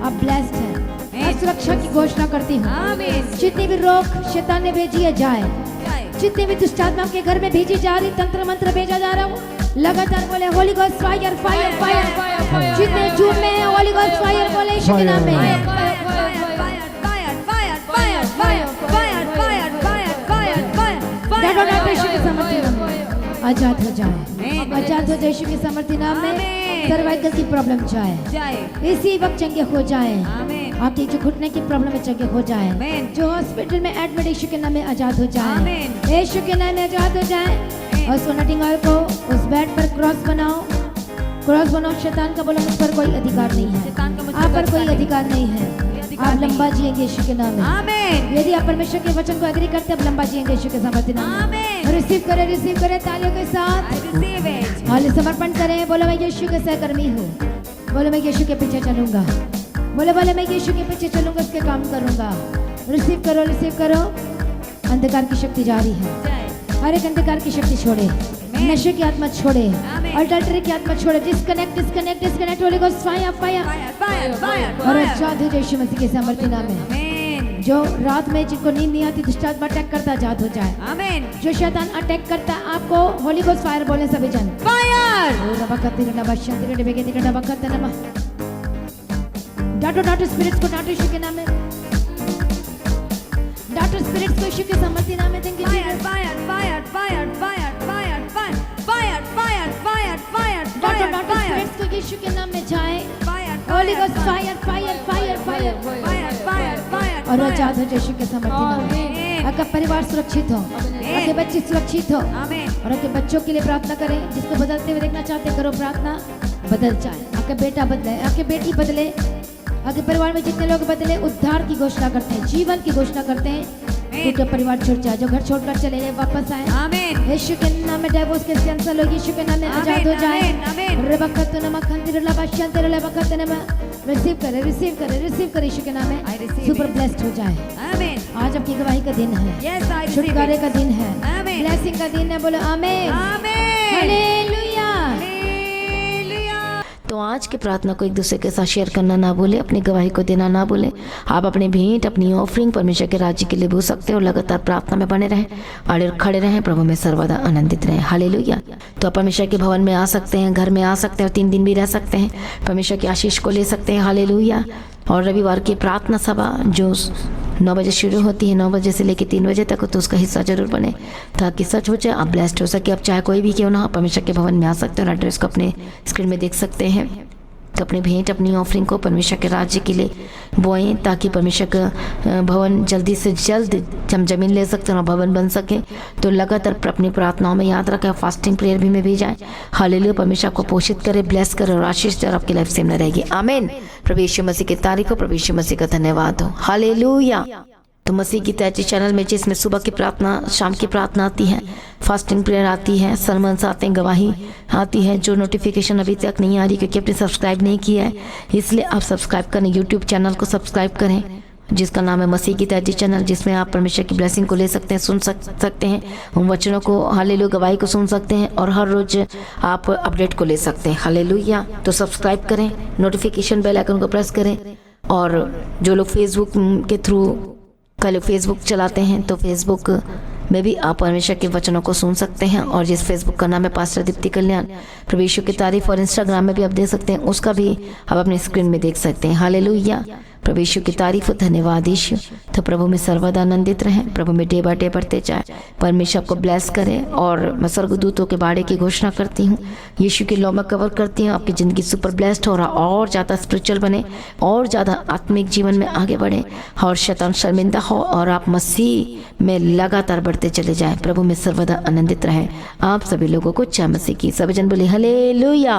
आप ब्लेस्ड हैं। मैं सुरक्षा की घोषणा करती हूँ। Amen. जितनी भी रोक शैतान ने भेजी है जाए, जाए। जितनी भी दुष्ट आत्मा के घर में भेजी जा रही, तंत्र मंत्र भेजा जा रहा हूँ, लगातार बोले Holi ghost fire fire fire. जितने झूठ में है होली गॉस्ट फायर बोले यीशु के नाम में। डांटो डांटो यीशु के सामर्थ्य नाम में, आजाद हो जाए, आजाद हो जाए यीशु के सामर्थ्य नाम में। सर्वाइकल की प्रॉब्लम जाए, जाए। इसी वक्त चंगे हो जाए। Amen. आपकी जो घुटने की प्रॉब्लम है जगह हो जाए, आमीन। जो हॉस्पिटल में एडमिट यीशु के नाम में आजाद हो जाए, आमीन। यीशु के नाम में आजाद हो जाए। और उस नटिंग ऑयल को उस बेड पर क्रॉस बनाओ, क्रॉस बनाओ। शैतान का बोला मुझ पर कोई अधिकार नहीं है, शैतान का मुझ आप पर कोई अधिकार नहीं है, अधिकार आप नहीं लंबा जिएंगे यीशु के नाम में। आमीन यदि आप परमेश्वर के वचन को एग्री करते हैं, आप लंबा जिएंगे यीशु के सामर्थ्य नाम में। आमीन। रिसीव करें तालियों के साथ। I receive it. हाल समर्पण करें। बोलो मैं यीशु के सहकर्मी हूँ, बोलो मैं यीशु के पीछे चलूंगा, बोले मैं यीशु के पीछे चलूंगा, उसके काम करूंगा। रिसीव करो। अंधकार की शक्ति जारी है, जय। हर एक अंधकार की शक्ति छोड़े, नशे की आत्मा छोड़े, आमीन। अडल्टरी की आत्मा छोड़े। Disconnect Holi ghost fire Fire. और आजाद हो यीशु मसीह के सामर्थ्य नाम में। Amen. जो रात में जिनको नींद नहीं आती, दुष्ट आत्मा अटैक करता, आजाद हो जाए। Amen. जो शैतान अटैक करता है आपको, होली गोस्ट फायर बोले सभी जन। Fire. डाटो स्पिरिट्स को, डाटो यीशु के नाम में, डाटो स्पिरिट्स को यीशु के सामर्थ्य नाम में। Thank you Fire. Fire. Fire. Fire. Fire. Fire. Fire. Fire. Fire. Fire. Fire. डाटो Fire. Fire. स्पिरिट्स को यीशु के नाम में जाए। Fire. Holy ghost fire fire fire fire Fire. Fire. Fire. और आजाद हो यीशु के सामर्थ्य नाम में। Amen. आपका परिवार सुरक्षित हो, आपके बच्चे सुरक्षित हो, Amen. और आपके बच्चों के लिए प्रार्थना करें। जिसको बदलते हुए देखना चाहते हैं, करो प्रार्थना, बदल जाए। आपका बेटा बदले, आपकी बेटी बदले, आपके परिवार में जितने लोग बदले, उद्धार की घोषणा करते हैं, जीवन की घोषणा करते हैं। टूटे परिवार छूट जाए, जो घर छोड़कर चले गए वापस आए। Amen. यीशु के नाम में डाइवोर्स केस कैंसिल हो, यीशु के नाम में आजाद हो जाए। Amen. रिसीव करे यीशु के नाम में, I receive super it. Blessed हो जाए। Amen. आज आपकी गवाही का दिन है, Yes, I receive छुटकारे it. का दिन है, Amen. ब्लेसिंग का दिन है। बोलो आमीन, Amen. हालेलुया। Hallelujah. तो आज की प्रार्थना को एक दूसरे के साथ शेयर करना ना भूलें, अपनी गवाही को देना ना भूलें। आप अपने भेंट, अपनी ऑफरिंग परमेश्वर के राज्य के लिए भूल सकते हो। लगातार प्रार्थना में बने रहें, अड़े खड़े रहें, प्रभु में सर्वदा आनंदित रहें। हालेलुया। तो आप परमेश्वर के भवन में आ सकते हैं, घर में आ सकते हैं, और 3 दिन भी रह सकते हैं, परमेश्वर की आशीष को ले सकते हैं। हालेलुया। और रविवार की प्रार्थना सभा जो 9 बजे शुरू होती है, 9 बजे से लेकर 3 बजे तक, तो उसका हिस्सा जरूर बने, ताकि सच हो जाए, आप ब्लेस्ड हो सके। आप चाहे कोई भी क्यों ना, परमेश्वर के भवन में आ सकते हैं, और एड्रेस को अपने स्क्रीन में देख सकते हैं। तो अपने भेंट, अपनी ऑफरिंग को परमेश्वर के राज्य के लिए बोएं, ताकि परमेश्वर का भवन जल्दी से जल्द हम जमीन ले सकते हैं और भवन बन सके। तो लगातार अपनी प्रार्थनाओं में याद रखें, फास्टिंग प्रेयर भी में भी जाएं। हालेलुया। परमेश्वर आपको पोषित करे, ब्लेस करे और आशीष दे, और आपकी लाइफ सेम न रहेगी। आमीन। प्रभु यीशु मसीह की तारीफ हो, प्रभु यीशु मसीह का धन्यवाद हो। हालेलुया। तो मसीह की तैयारी चैनल में, जिसमें सुबह की प्रार्थना, शाम की प्रार्थना आती है, फास्टिंग प्रेयर आती है, सरमन्स आते हैं, गवाही आती है। जो नोटिफिकेशन अभी तक नहीं आ रही क्योंकि आपने सब्सक्राइब नहीं किया है, इसलिए आप सब्सक्राइब करें, यूट्यूब चैनल को सब्सक्राइब करें, जिसका नाम है मसीह की तैयारी चैनल, जिसमें आप परमेश्वर की ब्लेसिंग को ले सकते हैं, सुन सकते हैं, उन वचनों को, हालेलुया, गवाही को सुन सकते हैं, और हर रोज आप अपडेट को ले सकते हैं। हालेलुया। तो सब्सक्राइब करें, नोटिफिकेशन बेल आइकन को प्रेस करें। और जो लोग फेसबुक के थ्रू कल फेसबुक चलाते हैं, तो फेसबुक में भी आप परमेश्वर के वचनों को सुन सकते हैं, और जिस फेसबुक का नाम है पास्टर दीप्ति कल्याण, प्रभु यीशु की तारीफ, और इंस्टाग्राम में भी आप देख सकते हैं, उसका भी आप अपने स्क्रीन में देख सकते हैं। हालेलुया। प्रभु यीशु की तारीफ हो, धन्यवाद यीशु। तो प्रभु में सर्वदा आनंदित रहें, प्रभु में डे बाय डे बढ़ते जाए, परमेश्वर आपको ब्लेस करे। और मैं स्वर्गदूतों के बाड़े की घोषणा करती हूँ, यीशु की लौ में कवर करती हूँ, आपकी ज़िंदगी सुपर ब्लेस्ड हो रहा, और ज़्यादा स्पिरिचुअल बने, और ज़्यादा आत्मिक जीवन में आगे बढ़े, और शैतान शर्मिंदा हो, और आप मसीह में लगातार बढ़ते चले जाएं। प्रभु में सर्वदा आनंदित रहें। आप सभी लोगों को जय मसीह की। सभी जन बोले हालेलुया।